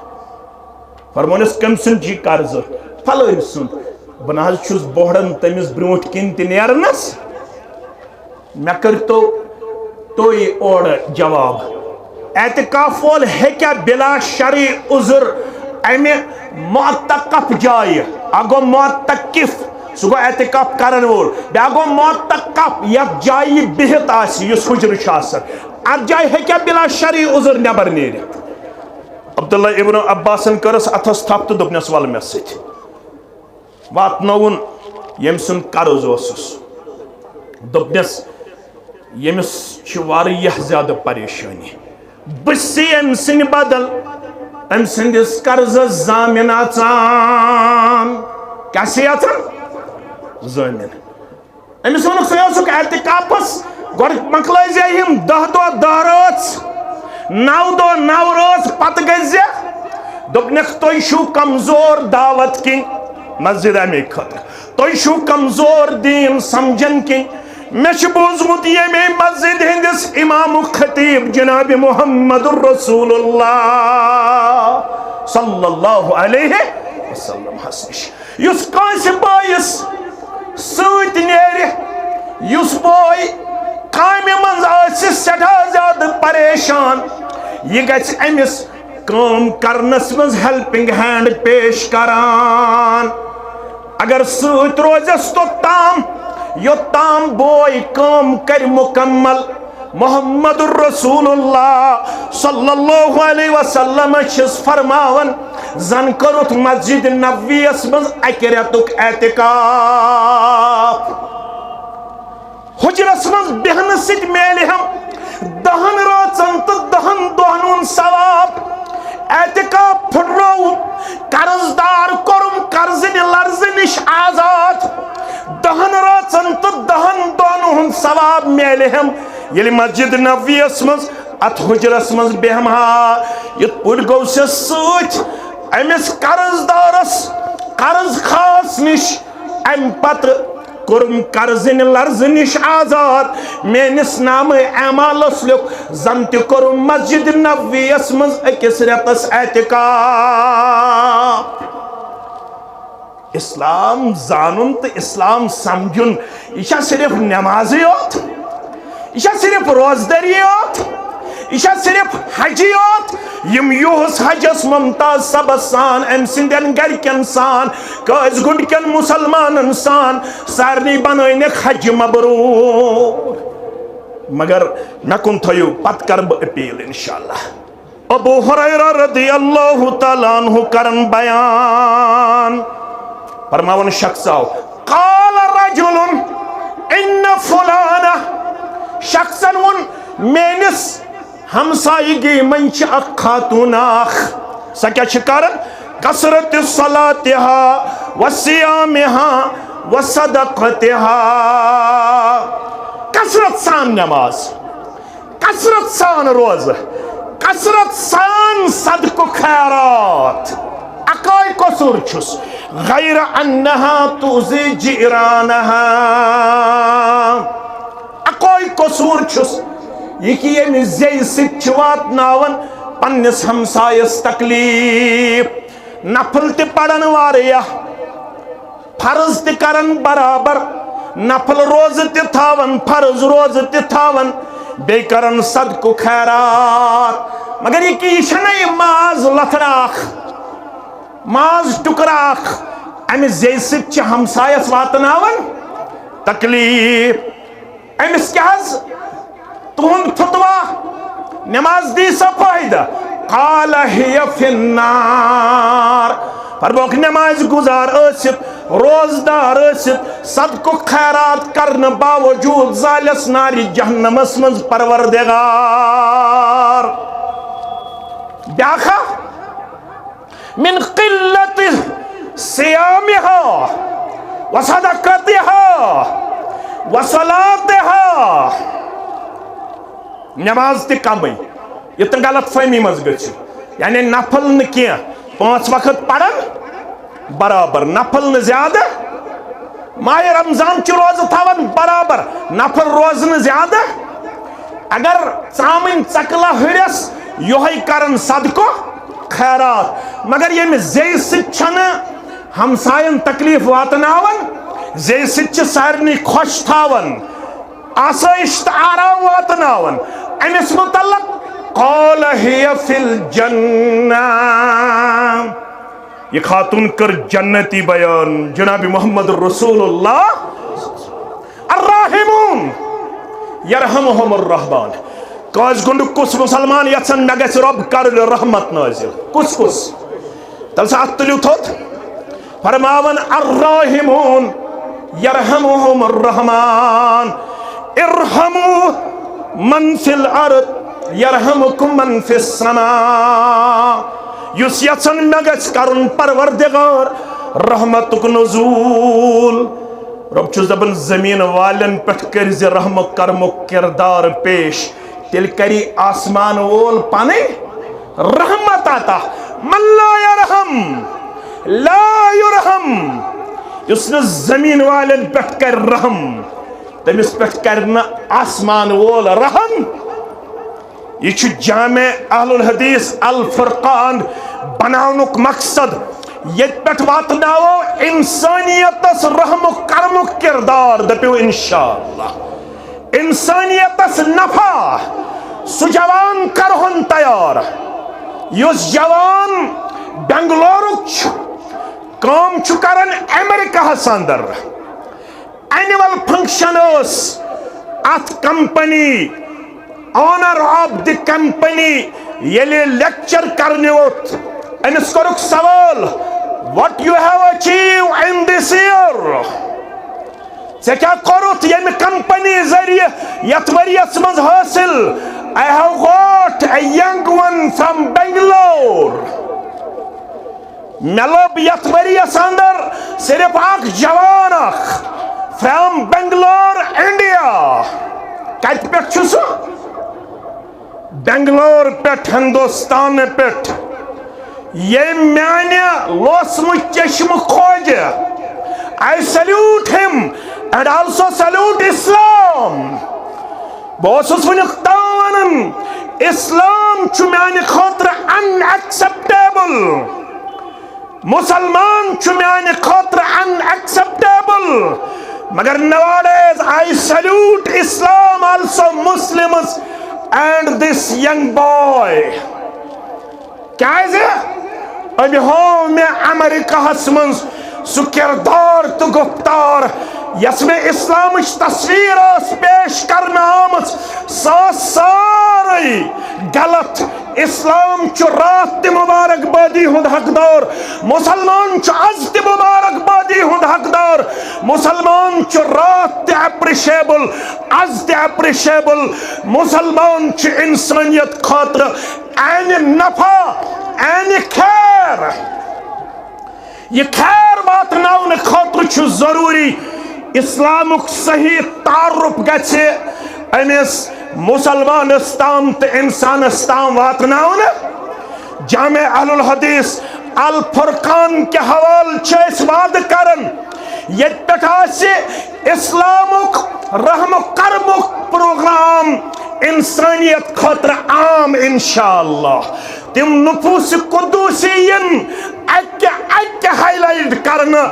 فرمونس کم سن جی قرض فلوئی سن بناز چھوز بوڑن تمیز بروٹ کن نیرنس میں کرتو توی اور جواب اعتکاف وول ہے کیا بلا شرعی عذر امی معتقف جائے اگو معتقف سگو اعتکاف کرن وول بے اگو معتقف یک جائے بہت آسی یس حجر شاسر ار جائے ہے کیا بلا شرعی عذر نبر نیرے عبداللہ ابن عباسن کرس اتھس تھپ تو دپنس وال میں ست وات نون یم سن قرض اوسس دپنس یمس چھ واریاہ زیادہ پریشانی بسی ام سن بدل ام سندس قرض زامن اچان کیسے اچان زامن امس ونک سیاسک اعتکافس گۄڈٕ مکلٲے یم 10 دۄہ 10 رٲژ 9 دۄہ 9 رٲژ پتہٕ گٔژھۍ دوٚپنکھ تُہۍ چھُو کمزور دعوت کِنۍ مسجد امی خطر تُہۍ چھُو کمزور دین سمجھن کِنۍ میں چھ بوزمت یمی مسجد ہندس امام خطیب جناب محمد الرسول اللہ صلی اللہ علیہ وسلم حسنش یس کانس بائیس سوت نیرے یس بائی کامی منز آسی سٹھا زیادہ پریشان یہ گھس امس کام کرنس منز ہیلپنگ ہینڈ پیش کران اگر سوت روزس تو تام یوتام بوئی کام کر مکمل محمد الرسول اللہ صلی اللہ علیہ وسلم چھس فرماون زن کرت مسجد نبویس منز اکریتک اعتکاف حجرس منز بہن ست میلے ہم 10 راتن تو 10 دہن ثواب اعتکاف پھٹرو قرض دار کرم قرضن لرز نش آزاد 10 راتن تو 10 دہن ثواب میلے ہم یلی مسجد نبویس منز ات حجرس منز بہم ہا یہ پور گو سے سوچ امس قرض دارس قرض خاص نش ام پتر کرم قرضن لرز نش آزاد مینس نام اعمالس لک زنت کرم مسجد نبویس منز اکس رتس اعتکاف اسلام زانن تو اسلام سمجھن یہ صرف نمازی ہوت یہ صرف روزداری ہوت یہ صرف حجی ہوت یم یوہس حجس ممتاز سبسان ام سندن گرکن سان قائز گنڈکن مسلمان سان سارنی بنائنک حج مبرور مگر نکن تھیو پت کرب اپیل انشاءاللہ ابو ہریرہ رضی اللہ تعالیٰ عنہ کرن بیان فرماون شخص آو قال رجل ان فلانا شخصن ون مینس ہمسائیگی منچ اک خاتون آخ سکیا چکارن کسرت صلاتها وصیامها وصدقتها کثرت سان نماز، کثرت سان روز، کثرت سان صدق و خیرات. اکائی قصور چھس غیر انہا توزی جیرانہا. اکائی قصور چھس یہ کہ یہ مزید سچوات ناون پنس ہمسائس تکلیف. نفل تی پڑھن واریا، فرض تی کرن برابر، نفل روز تی تھاون، فرض روز تی تھاون، بے کرن صدق و خیرات. مگر یہ کہ یہ نہیں ماز لتراخ، ماز ٹکراخ، امی زیست چھ ہمسایس واتناون تکلیف. امس کیا حض تہن فتوا نماز دی سا فائدہ؟ قال ہی فی النار. فرموک نماز گزار ٲسِتھ، روزدار ٲسِتھ، صدق و خیرات کرن باوجود زالس ناری جہنمس منز پروردگار. بیاکھا من قلت صیامها وصدقتها وصلاتها. نماز تی کمی یہ تو غلط فہمی مز گچھ، یعنی نفل نہ کیا 5 وقت پڑھن برابر، نفل نہ زیادہ. ماہ رمضان چھ روز تھاون برابر، نفل روز نہ زیادہ. اگر ژامن ژکلا ہڑس یہوے کرن صدقہ خیرات. مگر یہ زی سن ہمسائن تکلیف واتناون، زی سن سارنی خوش تھاون، آسائش تو آرام واتناون. امس متعلق قال ہی فی الجنہ. یہ خاتون کر جنتی بیان جناب محمد رسول اللہ. الراحمون یرحمہم الرحمن. کاز گنڈ کس مسلمان یسن نگس رب کر رحمت نازل؟ کس تل سا اتلیو تھوت فرماون الراحمون یرحمہم الرحمن. ارحمو من فی الارض یرحمکم من فی السماء. یس یسن نگس کرن پروردگار رحمتک نزول. رب چھو زبن زمین والن پٹھ کرز رحمت کرمک کردار پیش. تیل کری آسمان وول پانے رحمت آتا. من لا یرحم لا یرحم. اس نے زمین والن پٹھ کر رحم، تمس پٹھ کرنا آسمان وول رحم. یہ چھو جامع اہل الحدیث الفرقان بناونک مقصد یت پٹھ واتناو انسانیتس رحم کرمک کردار. دپیو انشاءاللہ انسانیتس نفع سو جوان کرہن تیار یس جوان بنگلورک کام چھو کرن امریکہ اندر. اینیول فنکشن اس ات company owner of the company یلی لیکچر کرنے ووت. امس کرک سوال what you have achieved in this year. ژے کیا کوٚرُتھ ییٚمہِ کمپنی ذریعہ یتھ ؤرۍیَس منٛز حٲصِل؟ I have got a young one from Bangalore. مےٚ لوٚب یتھ ؤرۍیَس اندر صرف اکھ جوان اکھ from Bangalore, India. کتہِ پٮ۪ٹھ چھُ سُہ؟ بنگلور پٮ۪ٹھ ہندوستان پٮ۪ٹھ. ییٚمۍ میانہِ لوسمہٕ چشمہٕ کھوجہِ. I salute him and also salute Islam. بہٕ اوسُس وُنیُک تام ونان اسلام چھُ میانہِ خٲطرٕ unacceptable. مسلمان چھُ میانہِ خٲطرٕ unacceptable. Magar nowadays I salute Islam, also Muslims and this young boy. Kyaze? Abi ho me America hasmans su kirdar tu guftar yasme Islamish tasveer as pesh karna amaz saari galat. اسلام چو رات تی مبارک بادی ہند حقدار، مسلمان چو از تی مبارک بادی ہند حقدار. مسلمان چو رات تی اپریشیبل، از تی اپریشیبل. مسلمان چو انسانیت خاطر این نفع این خیر. یہ خیر بات ناؤن خاطر چو ضروری اسلامک صحیح تعارف گچھے امس مسلمانس تام تو انسانس تام واتناون جامع اہل الحدیث الفرقان کے حوال چیس وعد کرن یہ پٹھاسی اسلامک رحم کرمک پروگرام انسانیت خاطر عام انشاءاللہ تم نفوس قدوسین اکہ ہائی لائٹ کرنا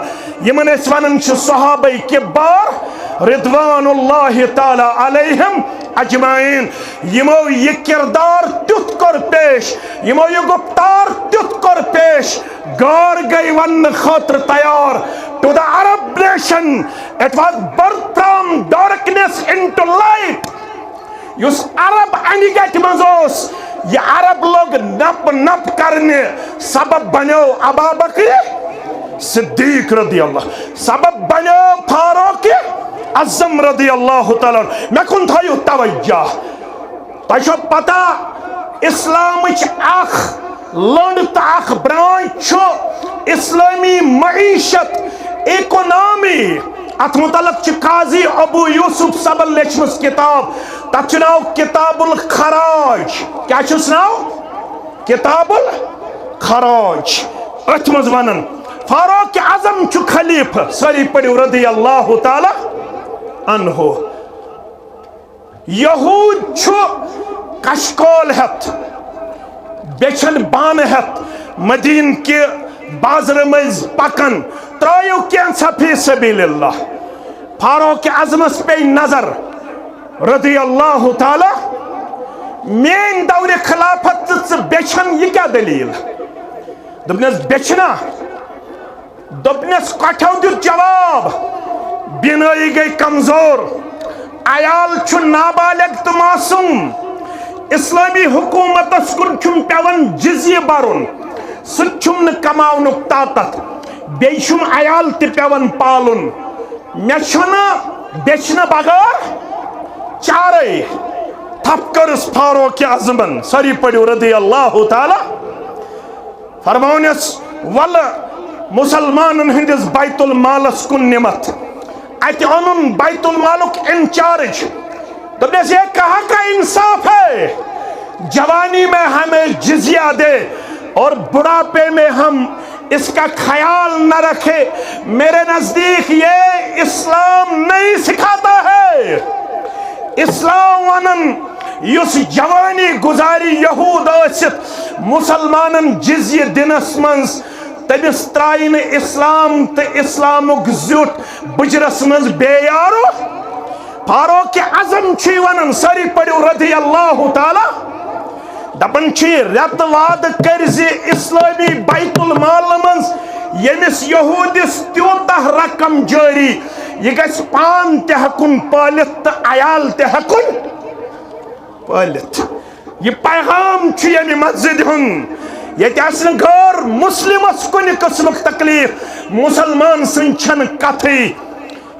یمن اس ونن چھ صحابہ کبار رضوان اللہ تعالی علیہم اجمعین یمو یہ کردار تیت کر پیش یمو یہ گفتار تیت کر پیش گار گئی ون خاطر تیار to the Arab nation it was birth from darkness into light یس عرب انگت مزوس یہ عرب لوگ نپ نپ کرنے سبب بنو ابا بکر صدیق رضی اللہ سبب بنو فاروق اعظم رضی اللہ تعالی میں کن تھایو توجہ تشو پتا اسلامچ اخ لنڈ اخ برانچ چھو اسلامی معیشت اکنامی ات متعلق قاضی ابو یوسف صبل لیچمس کتاب تت ناو کتاب الخراج کیا چھس ناو کتاب الخراج ات مز ونن فاروق اعظم چھ خلیفہ سری پڑھو رضی اللہ تعالی عنہ یہود چھ کشکول ہت بیچن بان ہت مدین کے بازر مز پکن ترایو کینسا فی سبیل اللہ فاروق اعظمس پہ نظر رضی اللہ تعالی مین دور خلافت بیچن یہ کیا دلیل دبنس بیچنا دبنس کٹھو دیت جواب بینائی گئی کمزور عیال چھن نابالغ تو معصوم اسلامی حکومت اسکن چھن پیون جزیہ برن سچم کماؤنک طاقت بیشم عیال تی پیون پالن میچنا بیچنا بغیر چارے تھپکرس فاروق اعظمن سری پڑھو رضی اللہ تعالی فرمونس ول مسلمانن ہندس بیت المالس کن نمت ات انن بیت المالک انچارج تو یہ کہا کا انصاف ہے جوانی میں ہمیں جزیہ دے اور بڑھاپے میں ہم اس کا خیال نہ رکھے میرے نزدیک یہ اسلام نہیں سکھاتا ہے اسلام ونن یس جوانی گزاری یہود آست مسلمانن جزیہ دنس منز تمس ترائن اسلام تو اسلامک زیوٹ بجرس منز بے یارو فاروق اعظم چھی ونن سری پڑھو رضی اللہ تعالی دپن چھی رت واد کرزی اسلامی بیت المال منز یمس یہودس تیوتہ رقم جاری یہ گس پان تہ ہکن پالت تو عیال تہ ہکن پالت یہ پیغام چھ یمی مسجد ہن یہ تیسن غیر مسلمس کن قسمک تکلیف مسلمان سن چھن کتھی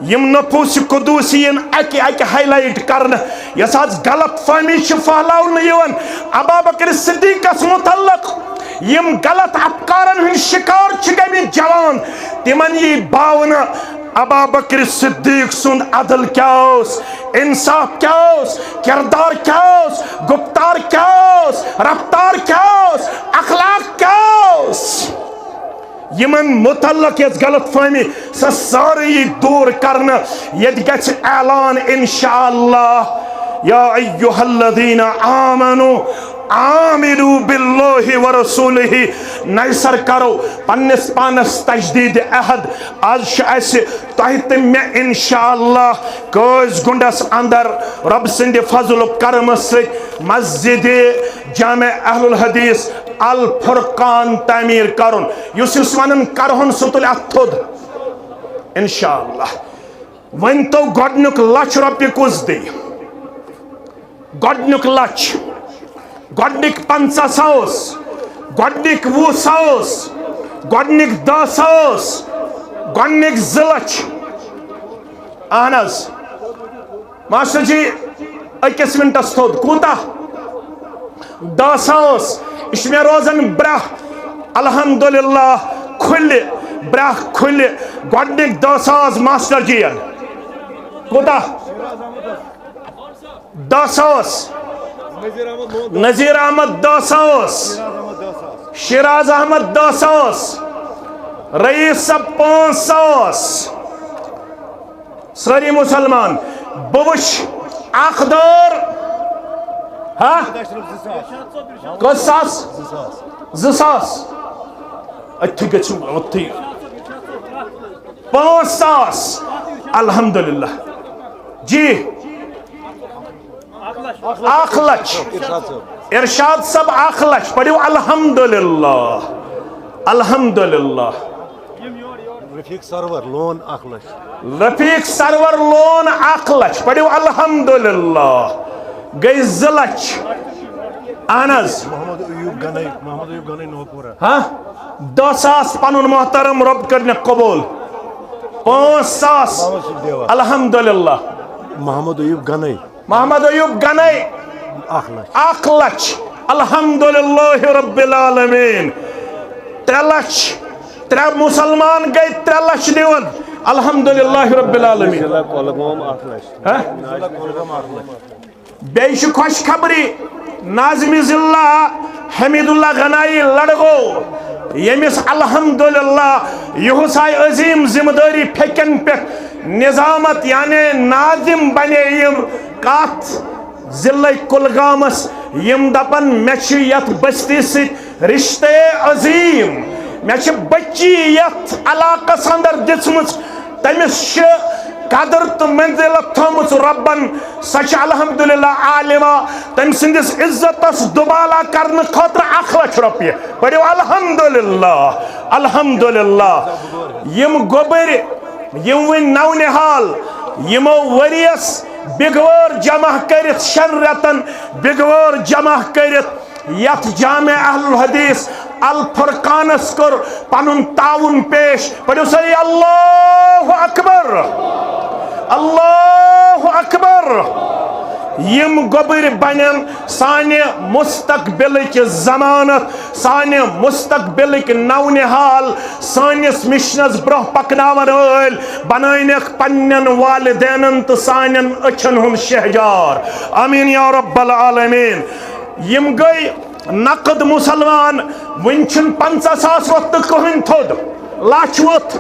یم نفوس قدوسین اکی ہائی لائٹ کرنا یس آج غلط فہمی پھہلاؤن یوان ابا بکر صدیقس متعلق یم غلط افکارن ہن شکار گمی جوان تمن یہ باونا ابا بکر صدیق سن عدل کیا اس انصاف کیا اس کردار کیا اس گفتار کیا اس رفتار کیا اس اخلاق کیا اس یمن متعلق یہ غلط فہمی ساری دور کرنا یہ گژھِ اعلان انشاءاللہ یا ایہا الذین آمنوا آمنوا باللہ ورسولہ نیسر کرو پنس پانس تجدید عہد آج ایسے تحت میں انشاءاللہ کوز گنڈس اندر رب سند فضل و کرم سے مسجد جامع اہل الحدیث الفرقان تعمیر کرن یس ونن کرہن ستل اتھد انشاءاللہ ون تو گۄڈنیُک لچھ رۄپیہِ کُس دی گۄڈنیُک لچھ گۄڈنیُک 50,000 گۄڈنیُک 20,000 گۄڈنیُک 10,000 گۄڈنیُک 2 لچھ اہن حظ ماسٹر جی أکِس منٹس تھوٚد کوٗتاہ 10,000 یہ میں روزن برہ الحمدللہ کھل برہ کھل گۄڈنیُک 10,000 ماسٹر جی کوٗتاہ 10 ساس نذیر احمد 10 ساس شیراز احمد 10 ساس رئیس صاحب 5 ساس ساری مسلمان بوش اخدار ہاں کس ساس 2 ساس اتھی گچھو اتھی 5 ساس الحمدللہ جی 1 لچھ ارشاد صاحب 1 لچھ پڑھو الحمدللہ الحمدللہ رفیق سرور لون 1 لچھ رفیق سرور لون 1 لچھ پڑھو الحمدللہ گئی 2 لچھ اہنز محمد ایوب گنائی نوپورہ ہاں 10 ساس پنن محترم رب کرنے قبول 5 ساس الحمدللہ محمد ایوب گنائی محمد ایوب گنائی 1 لچھ الحمدللہ رب العالمین 3 لچھ 3 مسلمان گئی 3 لچھ دیون الحمدللہ رب العالمین بیش خوش خبری ناظم ضلع حمید اللہ غنائی لڑگو یمس الحمدللہ یہ عظیم ذمہ داری پھکن پہ نظامت یعنی ناظم بنے کات ضلع کلگامس یم دپن مے یت بستی ست رشتے عظیم مے بچی یت علاقس اندر دژمژ تمس قدر تو منزلت تھومت ربن سچ الحمدللہ عالمہ تم سندس عزتس دبالا کرنے خاطر 1 لچھ روپیہ پڑھو الحمدللہ الحمدللہ یم گوبر یم ون نو نحال یمو وریس بگوار جمع کرت 6 رتن بگوار جمع کرت یت جامع اہل الحدیث الفرقانس کر پنن تعاون پیش پڑھو صلی اللہ اکبر اللہ اکبر یم گوبر بنن سانہ مستقبلک ضمانت سانہ مستقبلک نو نحال سانس مشنس برہ پکناون ول بنائنک پنن والدینن تو سانن اچھن ہن شہجار آمین یا رب العالمین یم گئی نقد مسلمان ون چھن 50 ساس وقت کہن تھود لچھ وت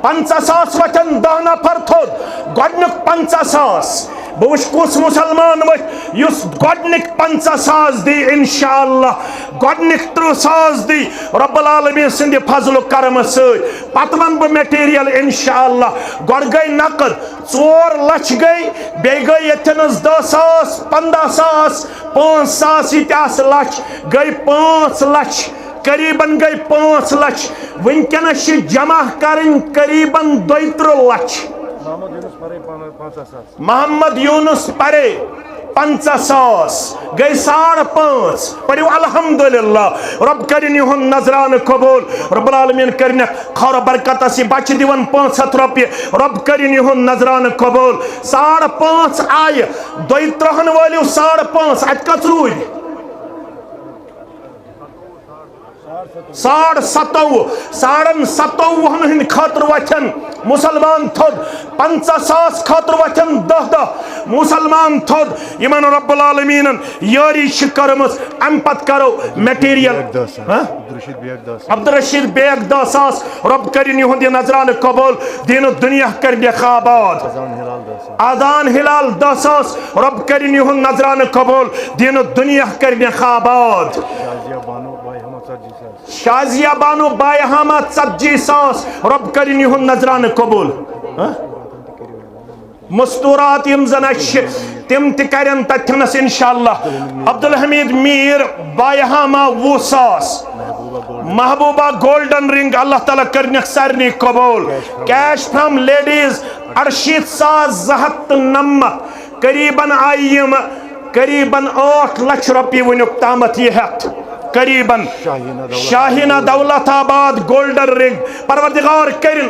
50 ساس وتن 10 نفر تھود گۄڈنیُک 50 ساس بہ وچھ کس مسلمان وتھ یس گۄڈنیُک 50 ساس دی انشاءاللہ گۄڈنیُک 30 ساس دی رب العالمین سند فضل و کرم ست پتہ ون بہ میٹیریل انشاءاللہ گۄڈ گئی نقد 4 لچھ گئی بیٚیہِ گئی یتنس 10 ساس 15 ساس 5 ساس یہ تہ لچھ گئی 5 لچھ قریباً گئی 5 لچھ ونکس جمع کرن قریباً 32 لچھ محمد یونس پرے 50 ساس گئی 5.5 پڑھو الحمدللہ رب کرن یہن نظران قبول رب العالمین کرن خور برکت اسی بچ دیون 500 روپیہ رب کرن یہن نظران قبول 5.5 آئے 32 والیو 5.5 ات کت روز 57.5 ہند خاطر وتھن مسلمان تھود 50 ساس خاطر وتھن 10 مسلمان تھود یمن رب العالمین یاری کرمز ام پت کرو میٹیریل عبدالرشید بیگ 10 ساس رب کرن یہند نظران قبول دین دنیا کرن خواباد آذان ہلال 10 ساس رب کرن یہند نظران قبول دین دنیا کرن خواباد شازیہ بانو بائے حامد 40 ساس رب کرن یہن نظران قبول مستورات یم زن تم تکرن تتھنس انشاءاللہ عبدالحمید میر بائے حامہ 20 ساس محبوبہ گولڈن رنگ اللہ تعالیٰ کرنک سارنی قبول کیش فرام لیڈیز 68 ساس 290 قریباً آئیم قریباً 8 لچھ روپی ونک تامت یہ ہتھ قریباً شاہینہ دولت آباد گولڈن رنگ پروردگار کرن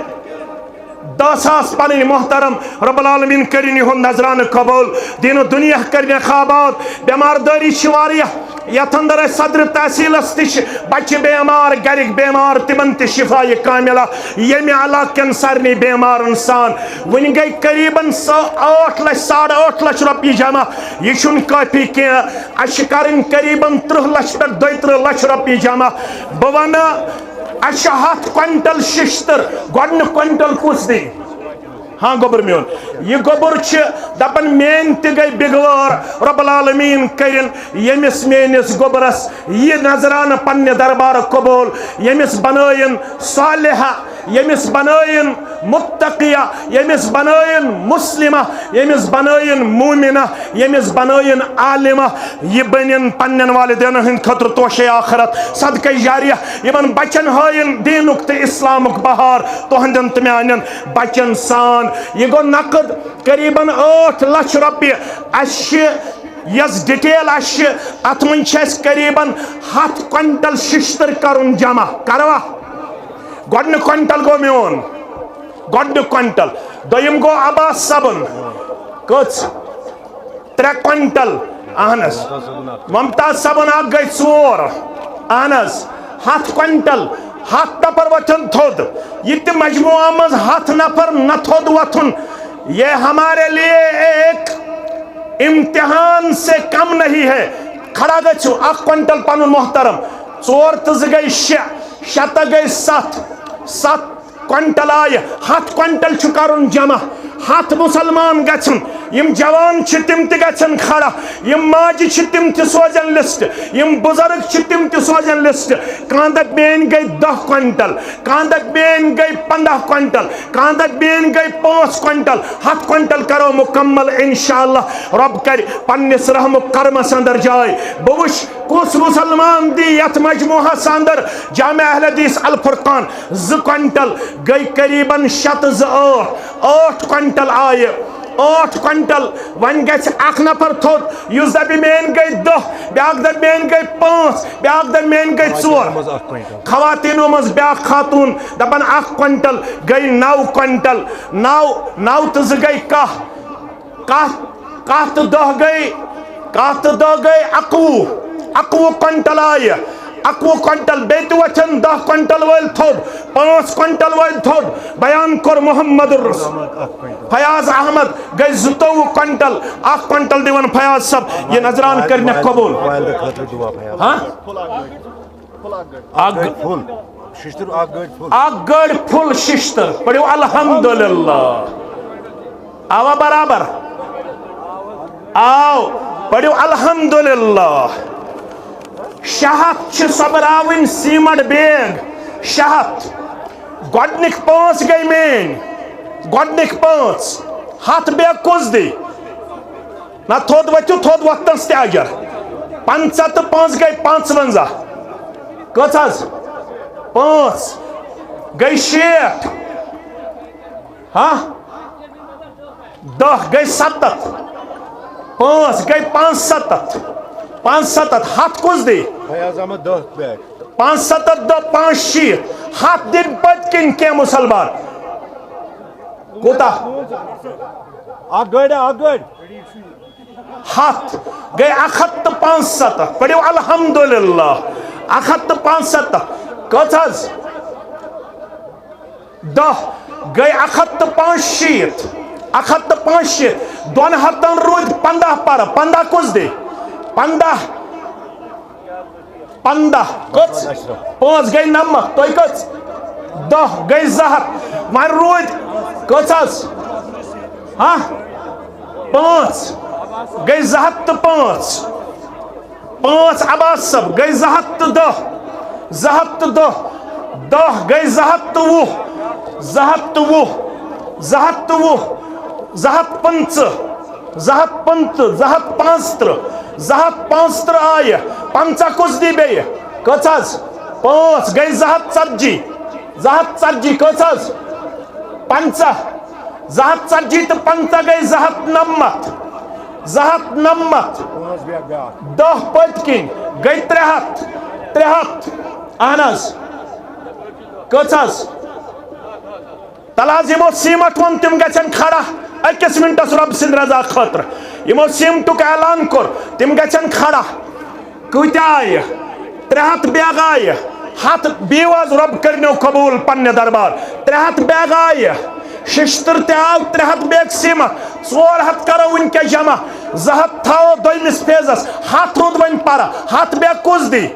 10 ساس پنن محترم رب العالمین کرن یہن نظرانہ قبول دین و دنیا کرن خابات بیمار داری شواریہ یت اندر صدر تحصیلس تش بچہ بیمار گرک بیمار تمن تہ شفا کاملہ یم علاقن سارنی بیمارن سان ون گئی قریباً 8 لچھ 8.5 لچھ روپیہ جمع یہ چھن کافی کی اش کرن قریباً 30 لچھ پہ 32 لچھ روپیہ جمع بہ ون اش 100 کوئنٹل ششتر گۄڈنیُک کوئنٹل کس دی ہاں گوبر میون یہ گوبر دپن مین تہ گئی بگوار رب العالمین کرن یمس مینس گوبرس یہ نظرانہ پنہ دربار قبول یمس بنائن صالحہ یمس بنائن متقیہ یمس بنائن مسلمہ یمس بنائن مومنہ یمس بنائن عالمہ یہ بنن پنن والدین ہند خطر توشے آخرت صدقہ جاریہ یمن بچن ہائن دینک تہ اسلامک بہار تہندن تہ میانن بچن سان یہ گو نقد قریباً 8 لچھ روپیہ اش یس ڈیٹیل اش ات من قریباً 100 کوئنٹل ششتر کرن جمع کروا گۄڈنیُک کوئنٹل گو میون گۄڈنیُک کوئنٹل دویم گو عباس صبن کٔژ 3 کوئنٹل اہن حظ ممتاز صبن اکھ گئی 4 اہن حظ 100 کوئنٹل 7 نفر وتھن تھود یہ تہ مجموعہ مز 7 نفر نہ تھود وتھن یہ ہمارے لیے ایک امتحان سے کم نہیں ہے کھڑا گژھو 1 کوئنٹل پنن محترم 4 تہ 2 گئی 6 6 تہ گئی 7 کوئنٹل آئے 7 کوئنٹل چھ کرن جمع 7 مسلمان گژھن یم جوان چھ تم تہ گژھن کھڑا یم ماجہ چھ تم تہ سوزن لسٹ یم بزرگ چھ تم تہ سوزن لسٹ کاندک بین گئی 10 کوئنٹل کاندک بین گئی 15 کوئنٹل کاندک بین گئی 5 کوئنٹل 7 کوئنٹل کرو مکمل انشاءاللہ رب کر پنس رحم کرمس اندر جائے بوش کس مسلمان دی یت مجموعہ اندر جامع اہل حدیث الفرقان 2 کوئنٹل گئی قریباً 8 کوئنٹل آئے 8 کوئنٹل ون گژھِ 1 نفر تھوٚد یُس دپہِ مین گئی 10 بیاکھ دپہِ مین گئی 5 بیاکھ دپہِ مین گئی 4 خواتینو مز بیاکھ خاتون دپن 1 کوئنٹل گئی 9 کوئنٹل 9 تہ 2 گئی 10 تہ 10 گئی 21 کوئنٹل آئے 21 کوئنٹل بیت وچن 10 کوئنٹل ول تھود 5 کوئنٹل ول تھود بیان کر محمد الرسول فیاض احمد گئی 22 کوئنٹل 1 کوئنٹل دیون فیاض صاحب یہ نظران کرنے قبول ہاں اک گڑ پھل ششتر پڑھو الحمدللہ آوا برابر آو پڑھو الحمدللہ 600 سبراون سیمٹ بیگ 600 گۄڈنِک 5 گئی مین گۄڈنِک 5 7 بیگ کُس دی نہ تھوٚد ؤتھِو تھوٚد وقتس تہِ اجر 50 تہٕ 5 گئی 55 کٔژ حظ 5 گئی 60 ہاں 10 گئی 70 5 گئی 75 7 کس دی فیاض احمد 10 بیگ 75 10 5 7 دن پت کن کی مسلمان کوتا اک گڑ 7 گئی 175 پڑھو الحمدللہ 175 کت حظ 10 گئی 165 165 دون ہتن رود 15 پر 15 کس دی 15 کچ 5 گئی 90 توی کچ 10 گئی 200 ون رود کچ حظ ہاں 5 گئی 200 تہ 5 عباس صاحب گئی 200 تہ 10 200 تہ 10 گئی 200 تہ 20 200 تہ 20 200 تہ 20 250 250 آئے 50 کس دی بیے کچ حظ 5 گئی 240 کچ حظ 50 240 تہ 50 گئی 290 10 پت کن گئی 300 اہن حظ کچ حظ تلاز یمو سیمٹ ون تم گژھن کھڑا اکس منٹس رب سند رضا خاطر یمو سیمٹک اعلان کور تم گژھن کھڑا کۭتیاہ آیہِ 300 بیگ آیہِ 100 بیواز رب کرنو قبول پنہ دربار 300 بیگ آیہِ ششتر تہ آو 300 بیگ سیمٹ 400 کرو ونکہ جمع 200 تھاو دویمس فیزس 100 رود ون پارا 100 بیگ کس دی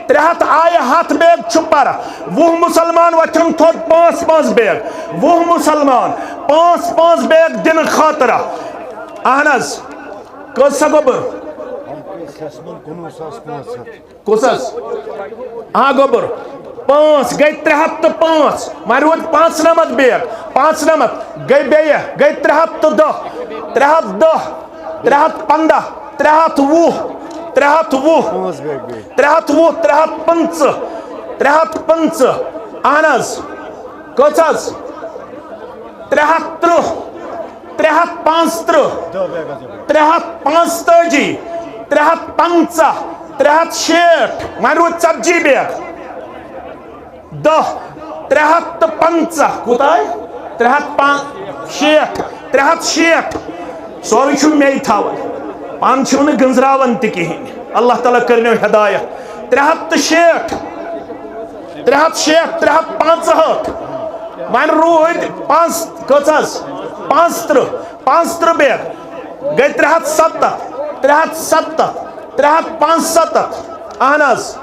300 آیہِ 100 بیگ چھ پارا 20 مسلمان وچھن تھوڑ 5 بیگ 20 مسلمان 5 بیگ دن خاطرہ اہنز کس گوبر کسس ہاں گوبر 5 گئی 300 تو 5 وۄنۍ روٗد 95 بیگ 95 گئی بیٚیہِ گئی 310 310 315 320 320 320 350 350 اہن حظ کٔژ حظ 330 335 335 350 360 وۄنۍ روٗد 40 بیگ 10 350 کوٗتاہ آیہِ 360 360 سورُے چھُ مےٚ تھاوان پان چھِو نہٕ گنٛزراوان تہِ کِہیٖنۍ اللہ تعالیٰ کٔرنو ہدایت 360 360 365 وۄنۍ روٗدۍ کٔژ حظ 35 بیگ گٔے 370 370 375 اہن حظ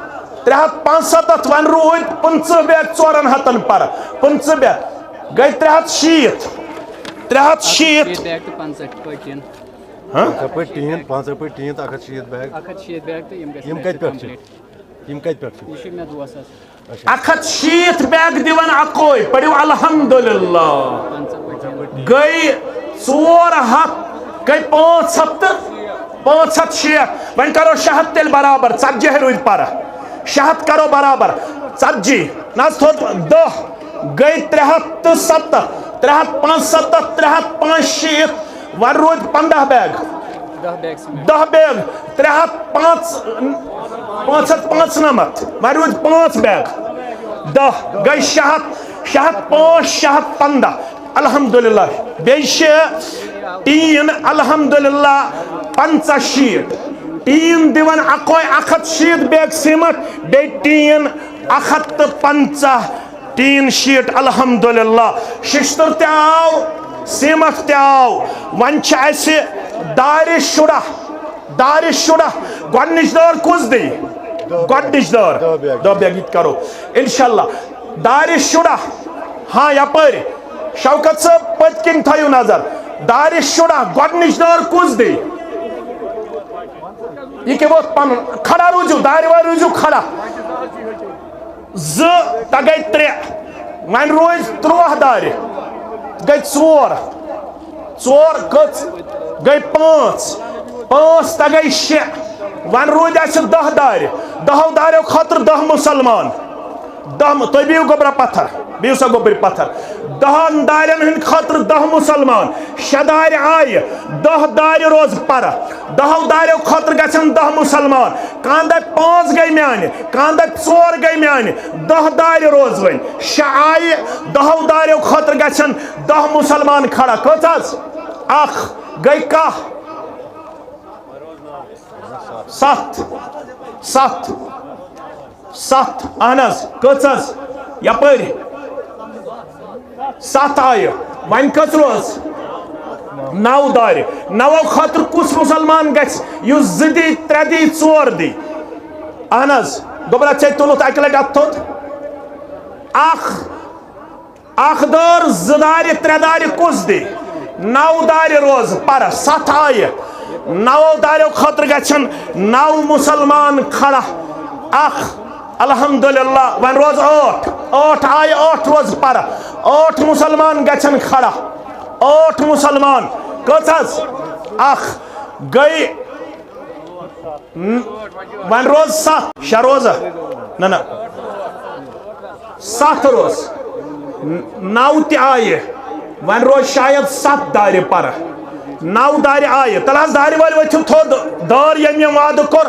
375 وۄنۍ روٗدۍ 50 بیگ 400 پرٕ 50 بیگ گٔے 360 360 ٹین 5 پٲٹھۍ ٹین 160 بیگ 160 بیگ تہٕ یِم کتہِ پٮ۪ٹھ چھِ یِم کتہِ پٮ۪ٹھ چھِ یہ چھُ مےٚ دوس حظ 160 بیگ دِوان اکوے پٔرِو الحمدللہ گٔے 400 گٔے 500 تہٕ 560 وۄنۍ کرو 600 تیٚلہِ برابر 40 روٗدۍ پرٕ 600 کرو برابر 40 نہ حظ تھوٚد 10 گٔے 370 375 365 وۄنۍ روٗدۍ 15 بیگ 10 بیگ 595 وۄنۍ روٗدۍ 5 بیگ 10 گٔے 600 605 615 الحمدللہ بیٚیہِ چھِ ٹیٖن الحمدللہ 50 ٹیٖن دِوان اکوے 160 بیگ سیمٹ بیٚیہِ ٹیٖن 150 ٹیٖن شیٖٹ الحمدللہ ششتر تہِ آو سیمٹ تہِ آو وۄنۍ چھِ اَسہِ دارِ شُراہ گۄڈنِچ دٲر کُس دی گۄڈنِچ دٲر 10 بیگ یہِ تہِ کرو انشاءاللہ دارِ شُراہ ہاں یپٲرۍ شوکت صٲب پٔتۍ کِنۍ تھٲیِو نظر دارِ شُراہ گۄڈنِچ دٲر کُس دی یہ کہ ووت پنُن کھڑا روٗزِو دارِ وٲلۍ روٗزِو کھڑا 2 تہ گٔے 3 وۄنۍ روٗزۍ 13 دارِ گٔے 4 کٔژ گٔے 5 تہ گٔے 6 وۄنۍ روٗدۍ اَسہِ 10 دارِ 10 داریو خٲطرٕ 10 مُسلمان 10 تُہۍ بِہِو گوٚبرا پتھر بِہِو سا گوٚبٕرۍ پتھر 10 دارٮ۪ن ہٕنٛدۍ خٲطرٕ 10 مُسلمان 6 دارِ آیہِ 10 دارِ روز پرٕ 10 داریو خٲطرٕ گژھن 10 مُسلمان کانٛہہ دپہِ 5 گٔے میانہِ کانٛہہ دپہِ 4 گٔے میانہِ 10 دارِ روز وۄنۍ 6 آیہِ 10 داریو خٲطرٕ گژھن 10 مُسلمان کھڑا کٔژ حظ 1 گٔے کاہ 7 اہن حظ کٔژ حظ یپٲرۍ 7 آیہِ وۄنۍ کٔژ روز 9 دارِ 9 خٲطرٕ کُس مُسلمان گژھِ یُس 2 دی 3 دی 4 دی اہن حظ گوٚبرا ژےٚ تُلُتھ اکہِ لٹہِ اَتھ تھوٚد 1 دٲر 2 دارِ 3 دارِ کُس دی 9 دارِ روز پرٕ 7 آیہِ 9 داریو خٲطرٕ گژھن 9 مُسلمان کھڑا 1 الحمدللہ وۄنۍ روز 8 آیہِ 8 روز پرٕ 8 مُسلمان گژھن کھڑا 8 مُسلمان کٔژ حظ 1 گٔے وۄنۍ روز 7 6 روزا نہ 7 روز 9 تہِ آیہِ وۄنۍ روز شاید 7 دارِ پرٕ 9 دارِ آیہِ تَلہٕ حظ دارِ وٲلۍ ؤتھِو تھوٚد دٲر ییٚمۍ یِم وعدٕ کوٚر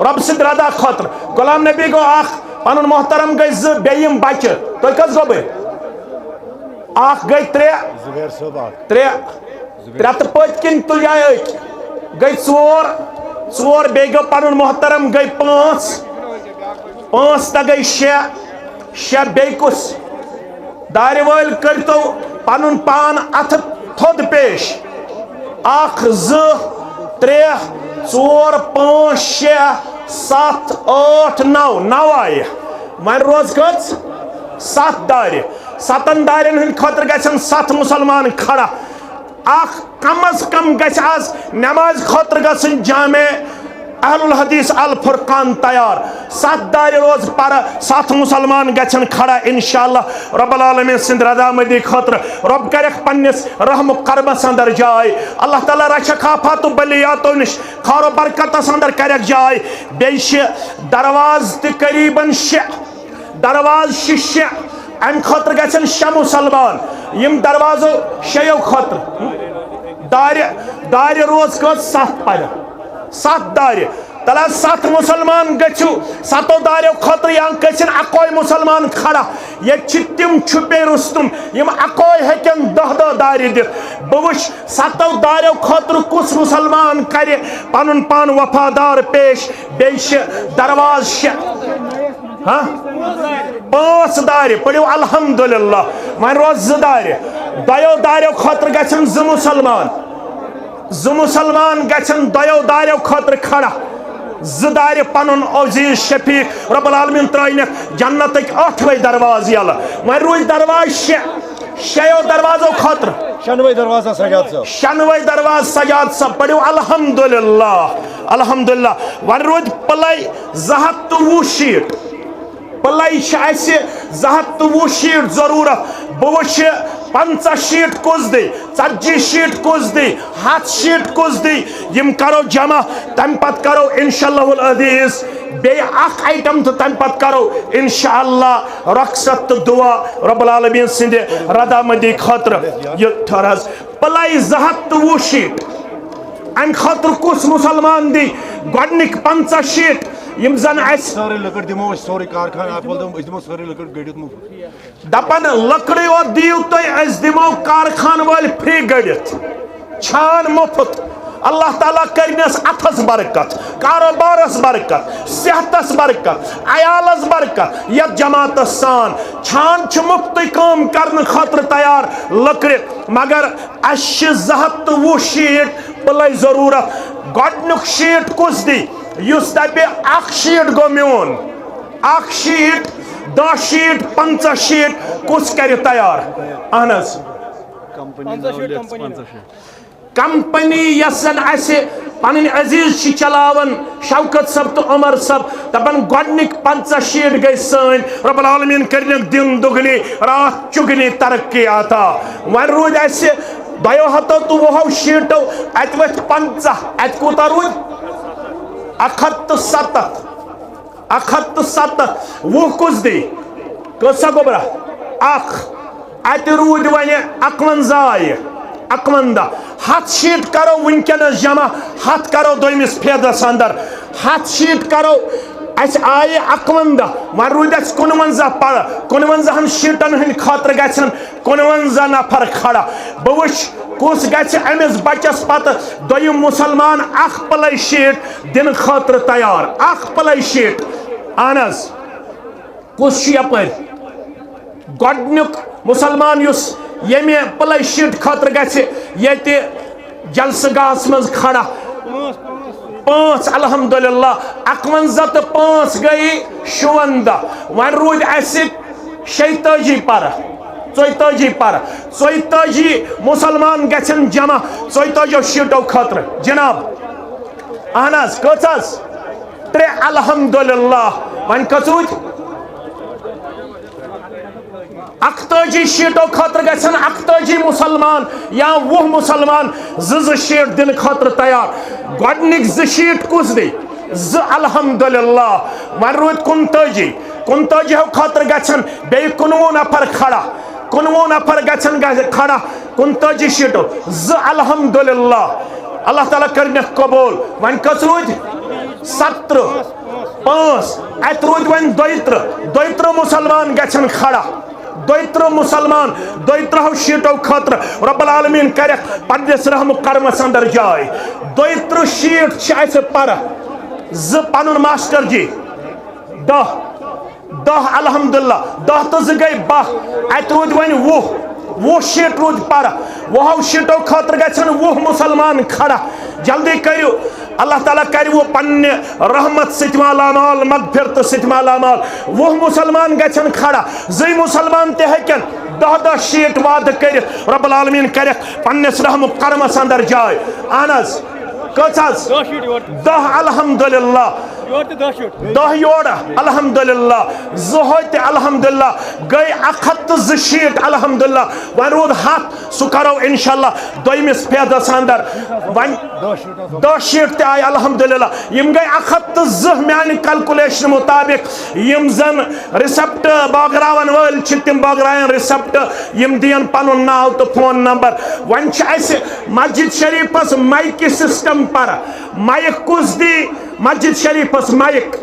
رۄب سٕنٛدِ رضا خٲطرٕ غلام نبی گوٚو 1 پنُن محترم گٔے 2 بیٚیہِ یِم بچہِ تُہۍ کٔژ گوٚبٕرۍ اخ گئی ترے زبیر صاحب اخ ترے ترے تو پت کن تلیائے گئی ژور ژور بے گو پنن محترم گئی پانچ تا گئی شے بے کس دارِ وٲلۍ کٔرۍتو پنن پان اتھ تھوٚد پیش اکھ زٕ ترٛےٚ ژور پانٛژھ شےٚ سَتھ ٲٹھ نو آیہِ وۄنۍ روز کٔژ سَتھ دارِ سَتن دارٮ۪ن ہٕنٛدِ خٲطرٕ گژھن سَتھ مُسلمان کھڑا اکھ کم از کم گژھِ آز نماز خٲطرٕ گژھٕنۍ جامع اہل الحدیث الفرقان تیار سَتھ دارِ روز پر سَتھ مُسلمان گژھن کھڑا انشاءاللہ رب العالمین سٕنٛدِ رضامندی خٲطرٕ رب کرٮ۪کھ پننِس رحم کربس اندر جاے اللہ تعالیٰ رچھکھ آفاتو بلیاتو نش خارو برکتس اندر کرٮ۪کھ جاے بیٚیہِ چھِ درواز تہِ قریباً درواز شےٚ امہِ خٲطرٕ گژھن شےٚ مُسلمان یِم دروازو شیٚیو خٲطرٕ دارِ روز کٔژ سَتھ پرِ سَتھ دارِ تلا سَتھ مُسلمان گٔژھِو سَتو داریو خٲطرٕ یا گٔژھِنۍ اکوے مُسلمان کھڑا ییٚتہِ چھِ تِم چھُپے رُستُم یِم اکوے ہیٚکن دہ دارِ دِتھ بہٕ وٕچھ سَتو داریو خٲطرٕ کُس مُسلمان کرِ پنُن پان وفادار پیش بیٚیہِ چھِ درواز شےٚ پانٛژھ دارِ پٔرِو الحمدللہ وۄنۍ روز زٕ دارِ دۄیو داریو خٲطرٕ گژھن زٕ مُسلمان گژھن دۄیو داریو خٲطرٕ کھڑا زٕ دارِ پنُن عزیز شفیق رب العالمین ترٲینکھ جنتٕکۍ ٲٹھوے درواز یلہٕ وۄنۍ روٗدۍ درواز شیٚیو دروازو خٲطرٕ شنوے دروازہ سجاد صاحب شنوے درواز سجاد صاحب پٔرِو الحمدللہ وۄنۍ روٗدۍ پٕلے 220 شیٖٹ پٕلے چھِ اَسہِ 220 شیٖٹ ضروٗرت بہٕ وٕچھِ 50 شیٖٹ کُس دی 40 شیٖٹ کُس دی 100 شیٖٹ کُس دی یِم کرو جمع تمہِ پتہٕ کرو انشاءاللہ العزیز بیٚیہِ اکھ آیٹم تہٕ تمہِ پتہٕ کرو انشاءاللہ رۄخصت تہٕ دعا رب العالمین سٕنٛدِ رضامندی خٲطرٕ یہِ ٹھٔہر حظ پٕلے 220 شیٖٹ امہِ خٲطرٕ کُس مُسلمان دی گۄڈنِکۍ 50 شیٖٹ یم زن اَسہِ سٲرٕے لٔکٕر دِمو أسۍ سورُے کارخان اکھ وول أسۍ دِمو سٲرٕے لٔکٕر گٔڑِتھ مُفت دپان لٔکرٕے یوت دِیِو تُہۍ أسۍ دِمو کارخان وٲلۍ فری گٔڑِتھ چھان مُفت اللہ تعالیٰ کرنس اتھس برکت کاروبارس برکت صحتس برکت عیالس برکت یتھ جماعتس سان چھان چھ مفتی کام کرنے خاطر تیار لکرِ مگر اَسہِ چھِ 220 شیٖٹ پٕلے ضروٗرت گۄڈنیُک شیٖٹ کُس دی یُس دپہِ اکھ شیٖٹ گوٚو میون اکھ شیٖٹ 10 شیٖٹ 50 شیٖٹ کُس کرِ تیار اہن حظ کمپنی یس زن اَسہِ پنٕنۍ عزیز چھِ چلاوان شوکت صٲب تہٕ عمر صٲب دپان گۄڈنِکۍ 50 شیٖٹ گٔے سٲنۍ رب العالمین کٔرنکھ دِن دُگنی راتھ چُگنی ترقی عطا وۄنۍ روٗدۍ اَسہِ 220 شیٖٹو اتہِ ؤتھۍ 50 اتہِ کوٗتاہ روٗدۍ 170 وُہ کُس دی کۭژاہ گوٚبرا اکھ اتہِ روٗدۍ وۄنۍ 51 100 شیٖٹ کرو ونکیٚنس جمع 100 کرو دوٚیمِس فیضس اندر 100 شیٖٹ کرو اَسہِ آیہِ 51 وۄنۍ روٗدۍ اَسہِ 55 شیٖٹن ہٕنٛدِ خٲطرٕ گژھن 55 نفر کھڑا بہٕ وٕچھ کُس گژھِ أمِس بچس پتہٕ دوٚیِم مُسلمان اکھ پٕلے شیٖٹ دِنہٕ خٲطرٕ تیار اکھ پٕلے شیٖٹ اہن حظ کُس چھُ یپٲرۍ گۄڈنیُک مُسلمان یُس ییٚمہِ پٕلے شیٖٹ خٲطرٕ گژھِ ییٚتہِ جلسہٕ گاہس منٛز کھڑا 5 الحمدللہ 51 تہٕ 5 گٔیہِ 56 وۄنۍ روٗدۍ اَسہِ 46 پرٕ 42 مُسلمان گژھن جمع 42 شیٖٹو خٲطرٕ جناب اہن حظ کٔژ حظ 3 الحمدللہ وۄنۍ کٔژ روٗدۍ 41 شیٖٹو خٲطرٕ گژھن 41 مُسلمان یا 20 مُسلمان 2 شیٖٹ دِنہٕ خٲطرٕ تیار گۄڈنِکۍ 2 شیٖٹ کُس دی 2 الحمدللہ وۄنۍ روٗدۍ 55 خٲطرٕ گژھن بیٚیہِ 19 نفر کھڑا 19 نفر گژھن کھڑا 55 شیٖٹو 2 الحمدللہ اللہ تعالیٰ کرنکھ قبوٗل وۄنۍ کٔژ روٗدۍ 17 5 اتہِ روٗدۍ وۄنۍ 32 مُسلمان گژھن کھڑا 23 مسلمان 32 شیٹو خطر رب العالمین کرک پنس رحم کرمس اندر جائے 32 شیٹ چھ پر ز پنن ماسٹر جی 10 الحمدللہ 10 تو 2 گئی 12 ات رود ون 20 شیٹ رود پر 20 شیٹو خاطر گھن 20 مسلمان کھڑا جلدی کرو اللہ تعالیٰ کرو پنہ رحمت ست مالا مال مغفرت ست مالا مال 20 مسلمان گھن کھڑا 2 مسلمان تہ ہکن 10 شیٹ وعدہ کرت رب العالمین کرک پنس رحم کرمس اندر جائے اہن حظ کچھ 10 الحمدللہ 10 یور الحمدللہ 2 الحمدللہ گئی 102 شیٹ الحمدللہ ون رود 7 سہ کرو انشاءاللہ دویمس پیدس اندر ون 10 شیٹ تہ آئی الحمدللہ یم گئی 102 میانہ کلکولیشن مطابق یم زن ریسپٹ باغراون ول چھ تم باغرائن ریسپٹ یم دین پنن ناو تو فون نمبر ون چھ اس مسجد شریفس مائک سسٹم پر مائک کس دی مسجد شریفس مائک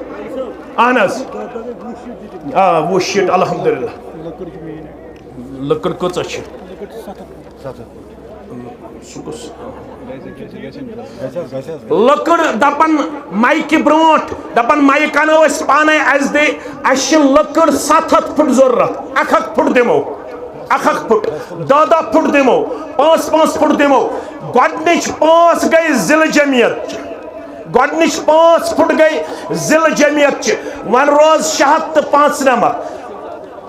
اہن حظ 20 شیٹ الحمدللہ لکڑ کچھ لکڑ دپن مائک برونٹ دپن مائک انو اس پانے اس دے اس لکڑ 7 فٹ ضرورت 1 فٹ دمو 1 فٹ 10 فٹ دمو 5 فٹ دمو گۄڈنِچ 5 گئی ضلع جمعیت گۄڈنِچ 5 فٹ گئی ضلع جمعیت ون روز 605 نمبر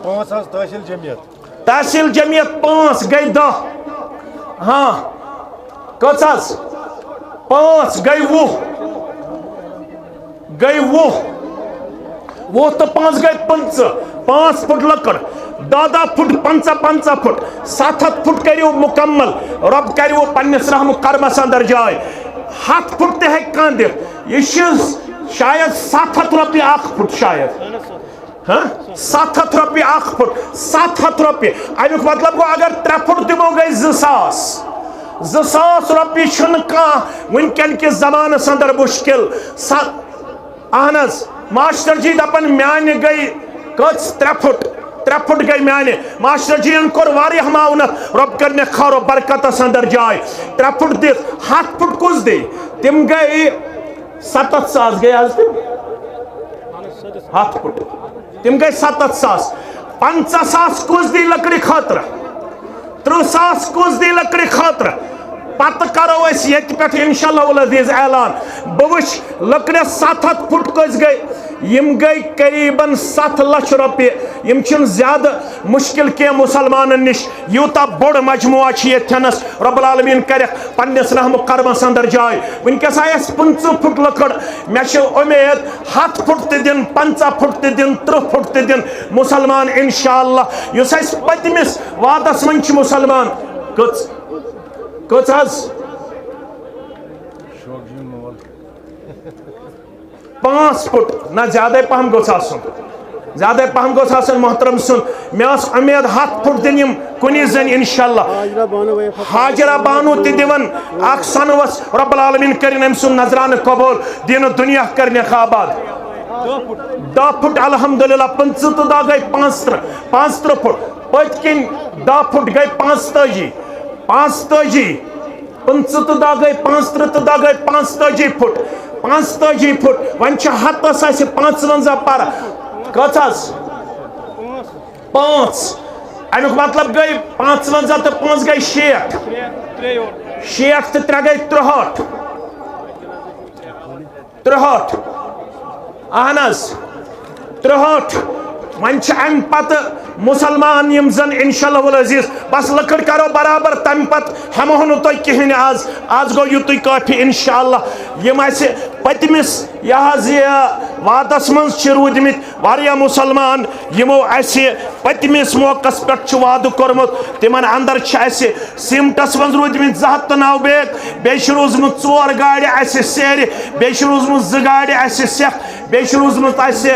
5 تحصیل جمعیت تحصیل جمعیت 5 گئی 10 ہاں کچھ 5 گئی 20 تو 5 گئی 5 فٹ لکڑ 10 فٹ 55 فٹ 7 فٹ کریو مکمل رب کریو پنس رحم کرمس اندر جائے 7 فٹ تہ ہیکان دت یہ شاید 700 رۄپیہِ 1 فٹ شاید 700 رۄپیہِ 1 فٹ 700 رۄپیہِ امیُک مطلب گوٚو اگر 3 فٹ دمو گئی 2000 رۄپیہِ چھُنہٕ کانٛہہ وٕنکٮ۪ن کِس زمانس اندر مشکل اہن حظ ماسٹر جی دپن میانہِ گئی کٔژ 3 فٹ گئی میانہ ماسٹر جی ان کور واریاہ معاونت رب کرنے خیر و برکتس اندر جائے 3 فٹ دت 7 فٹ کس دے تم گئی 7,000 گئی آج تم 7 فٹ تم گئی 7,000 50,000 کس دی لکڑی خاطر 30,000 کس دی لکڑی خاطر پتہ کرو اس یت پہ انشاءاللہ العزیز اعلان بوچ لکڑ 7 فٹ کس گئی یم گئی قریباً 7 لچھ رۄپیہِ یم چھن زیادہ مشکل کی مسلمانن نش یوتا بوڑ مجموعہ یتھنس رب العالمین کرک پنس رحم کرمس اندر جائے ونکس آیس 50 فٹ لکڑ مے چھ امید 7 فٹ تہ دن 50 فٹ تہ دن 30 فٹ تہ دن مسلمان انشاءاللہ یس اس پتمس وعدس من چھ مسلمان کچھ حظ 5 فٹ نہ زیادہ پہم گوس آسن محترم سن میں اس امید 7 فٹ دن یم کنی زن انشاءاللہ حاجرہ بانو تی دیون اک سنوس رب العالمین کرن ام سن نظران قبول دین دنیا کرنے آباد 10 فٹ الحمدللہ 50 تو 10 گئی 50 فٹ پت کن 10 فٹ گئی 45 50 تو 10 گئی 50 تو 10 گئی 45 فٹ 45 فٹ ون چھ ہتس آسہِ 55 پر کچھ 5 امیک مطلب گئی 55 تو 5 گئی 60 تو 3 گئی 63 اہن حظ 63 ون چھ ام پتہ مسلمان یم زن انشاءاللہ العزیز بس لکڑ کرو برابر تم پت ہمو نو تہ کہین آز گو یوتُے کافی انشاءاللہ یم اسہ پتمس یہ وعدس من رودمت واریاہ مسلمان یمو اسہ پتمس موقع پہ وعدہ کورمت تمن اندر اسہ سیمٹس من رودمت 209 بیگ بیٚیہِ چھِ روٗزمٕژ 4 گاڑِ اسہ سیرِ بیٚیہِ چھِ روٗزمٕژ 2 گاڑِ اسہ سیکھ بیٚیہِ چھِ روٗزمٕژ اسہ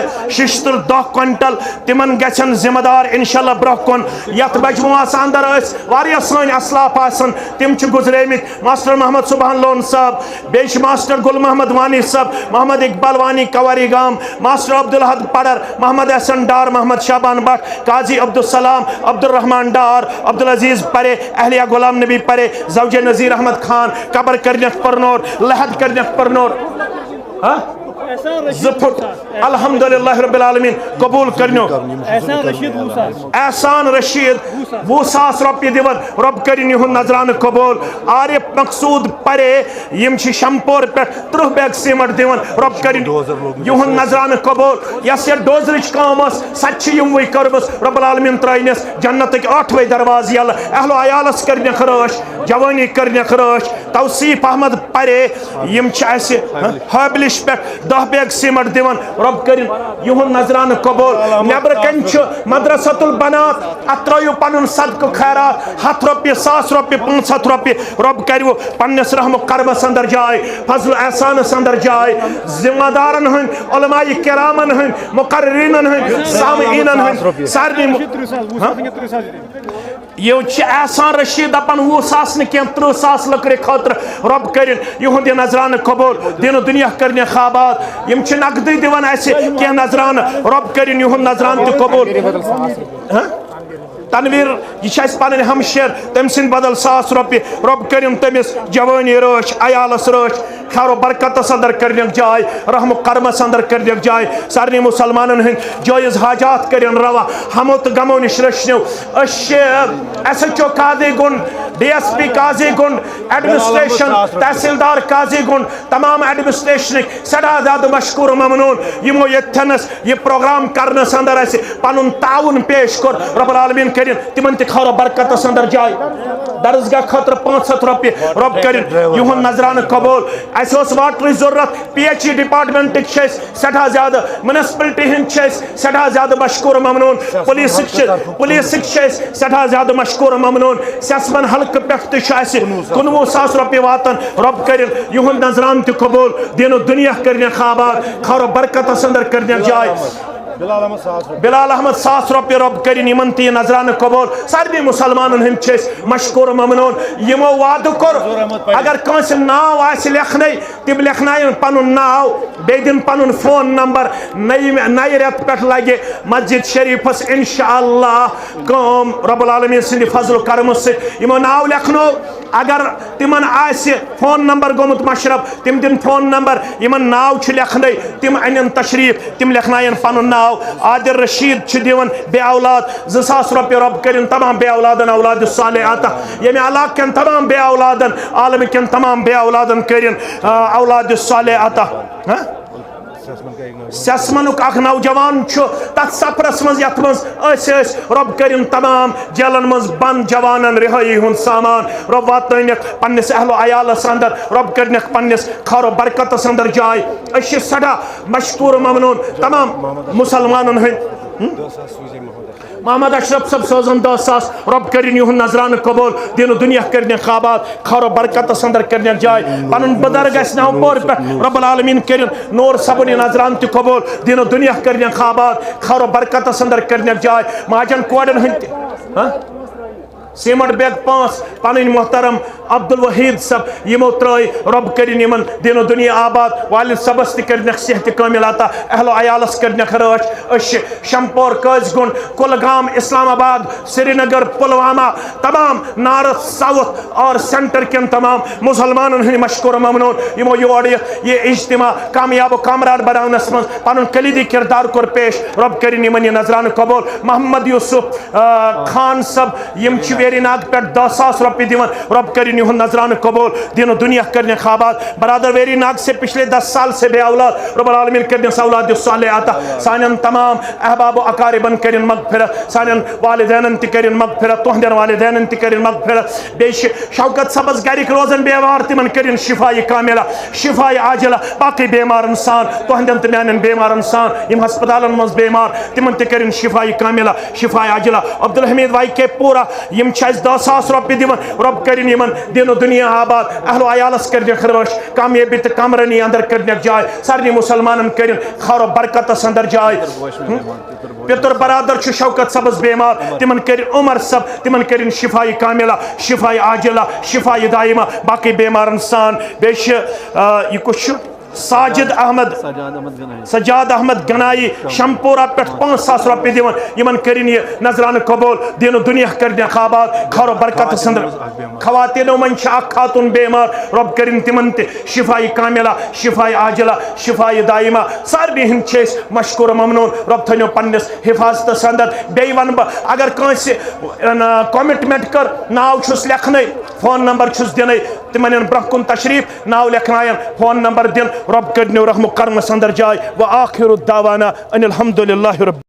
10 کوینٹل تمن گژھن ذمہ دار انشاءاللہ برونٛہہ کُن یتھ مجموعس اندر واریاہ سٲنۍ اسلاف آسن تم چھِ گزریمٕتۍ ماسٹر محمد سبحان لون صاحب بیٚیہِ چھِ ماسٹر گل محمد وانی صاحب محمد اقبال وانی کواری کلگام ماسٹر عبدالحد پڑر محمد احسن ڈار محمد شابان بٹ قاضی عبدالسلام عبدالرحمان ڈار عبدالعزیز پرے اہلیہ غلام نبی پرے زوجہ نذیر احمد خان قبر کرنک پرنور لحد کرنک پرنور زفت الحمدللہ رب العالمین قبول کرنو احسان رشید 20,000 روپیہ دیون رب کرن یہن نظران قبول عارف مقصود پرے یم چھ شمپور پہ 30 بیگ سیمنٹ دیون رب کرن یہن نظران قبول یس یہ ڈوزرچ کام اس سچ یموی کربس رب العالمین ترائنس جنتک 8ویں دروازہ یل اہل و عیالس کرن خرش جوانی کرن خرش توصیف احمد پرے یم چھ اس حابلش پہ 10 بیگ سیمنٹ دیون رب کرن یہن نظران قبول نیبر کنچ مدرسۃ البنات اترایو پنن صدقہ خیرات 100 روپیہ 100 روپیہ 500 روپیہ رب کریو پنس رحم و کربس اندر جائے فضل احسانس اندر جائے ذمہ دارن ہن علماء کرامن ہن مقررین ہن سامعین ہن سارنی یہ چھ احسان رشید اپن 20,000 نکین 30,000 لکر خاطر رب کرن یہن نظران قبول دین و دنیا کرنے خوابات یم چھ نقدی دیوان ایسے کہ نظران رب کرن یہن نظران تی قبول تنویر یہ چھ پنن ہمشیر تم سن بدل 100 روپیہ رب کرن تمس جوانی رش عیالس رش خیر و برکت اندر کرنک جائے رحم و کرمس اندر کرنک جائے سارنی مسلمانن ہند جائز حاجات کرن روا ہمو تو غمو نش رشنو ایس ایچ او قاضی گن ڈی ایس پی قاضی گن ایڈمنسٹریشن تحصیلدار قاضی گن تمام ایڈمنسٹریشن سڑا زیادہ مشکور ممنون یمو یتھنس یہ پروگرام کرنس اندر ایسے پنن تعاون پیش کر رب العالمین کرن تمن تی خیر و برکت اندر جائے درسگاہ خاطر 500 روپیہ رب کرن یہن نظران قبول ایسے اس واٹر ضرورت پی ایچ ای ڈپارٹمنٹ سٹھا زیادہ منسپلٹی ہند سٹھا زیادہ مشکور ممنون پولیس سٹھا زیادہ مشکور ممنون سیسمن حلقہ پہ 19,000 روپیہ واتن رب کرن یہن نظران تی قبول دین و دنیا کرنے خوابات خیر و برکت اندر کرنے جائے بلال احمد 100 روپیہ رب کرن یمن تی نظران قبول سارنی مسلمانن ہند مشکور ممنون یمو وعدہ کر اگر کنس ناو آس لکھنے تم لکھنائن پنن ناو بے دن پنن فون نمبر نئی ریت پہ لگے مسجد شریفس انشاءاللہ کام رب العالمین سند فضل و کرم سے یمو ناو لکھنو اگر تمن آس فون نمبر گومت مشرف تم دن فون نمبر یمن ناو چھ لکھنے تم انن تشریف تم لکھنائن پنن ناو عادل رشید چھ دیون بے اولاد 2,000 روپیہ رب کرن تمام بے اولادن اولاد الصالح آتا یمی علاق کن تمام بے اولادن عالم کن تمام بے اولادن کرن اولاد الصالح آتا سیسمنک اخ نوجوان چھو تت سفرس مز یت مز رب کرن تمام جیلن مز بند جوانن رہائی ہن سامان رب واتنک پنس اہل و عیالس اندر رب کرنک پنس خیر و برکتس اندر جائے اش سڑا مشکور ممنون تمام مسلمانن ہند محمد اشرف صاحب سوزن 10,000 رب کرن یہن نظران قبول دین و دنیا کرنے خوابات خیر و برکت اندر کرنے جائے پنن بدرگ اس نو پور پہ رب العالمین کرن نور سبنی نظران تی قبول دین و دنیا کرنے خوابات خیر و برکت اندر کرنے جائے مہاجن کوڑن ہند سیمنٹ بیگ 5 پنن محترم عبدالوحید صاحب یمو ترائی رب کرن یمن دین و دنیا آباد والد صبس تی کرنک صحت کامل آتا اہل و عیالس کرنک رش اش شمپور قاض گن کلگام اسلام آباد سری نگر پلوامہ تمام نارتھ ساؤتھ اور سینٹر کن تمام مسلمانن ہند مشکور ممنون یمو یہ اجتماع کامیاب و کامران بناونس من پنن کلیدی کردار کر پیش رب کرن یمن یہ نظران قبول محمد یوسف خان صاحب یم چھ ویری ناگ پہ 10,000 روپیہ دیون رب کرن یہن نظران قبول دین و دنیا کرنے خوابات برادر ویری ناگ سے پچھلے 10 سال سے بے اولاد رب العالمین کرنے اولاد الصالح آتا سانن تمام احباب و اقاربن کرن مغفرت سانن والدینن تی کرن مغفرت تہندین والدینن تی کرن مغفرت بیش شوکت سبز گرک روزن بیمار تمن کرن شفائی کاملہ شفائی عاجلہ باقی بیمار انسان تہندین تی میانن بیمار انسان یم ہسپتالن مز بیمار تمن تی کرن شفائی کاملہ شفائی عاجلہ عبدالحمید وائی کے پورا یم 10,000 روپیہ دیون رب کرن یمن دین و دنیا آباد اہل و عیالس کرنے خرش کامیابی تو کامرانی اندر کرنے جائے سارنی مسلمانن کرن خیر و برکت اندر جائے پتر برادر چھ شوکت سبز بیمار تمن کرن عمر صاحب تمن کرن شفائی کاملہ شفائی عاجلہ شفائی دائمہ باقی بیمار انسان بیش یہ کچھ ساجد احمد سجاد احمد گنائی شمپورہ پہ 5,000 رۄپیہِ دِوان یمن کٔرِنۍ یہِ نظرانہٕ قبول دین دنیا کٔرنٮ۪کھ آباد خٲر و برکت سندر خواتینو من چھِ اکھ خاتون بیمار رۄب کٔرِنۍ تِمن تہِ شفائی کاملہ شفائی عاجلہ شفائی دائمہ سارنٕے ہٕنٛدۍ چھِ أسۍ مشکور ممنون رۄب تھٲینو پننِس حفاظتس اندر بیٚیہِ ونہٕ بہٕ اگر کٲنٛسہِ کمٹمنٹ کٔر ناو چھُس لیکھنٕے فون نمبر چھُس دِنٕے تِمن یِن برونٛہہ کُن تشریف ناو لیکھناین فون نمبر دِن رۄب کٔرنو رحم کرمس اندر جاے وآخر الدعوانا ان الحمد للہ رب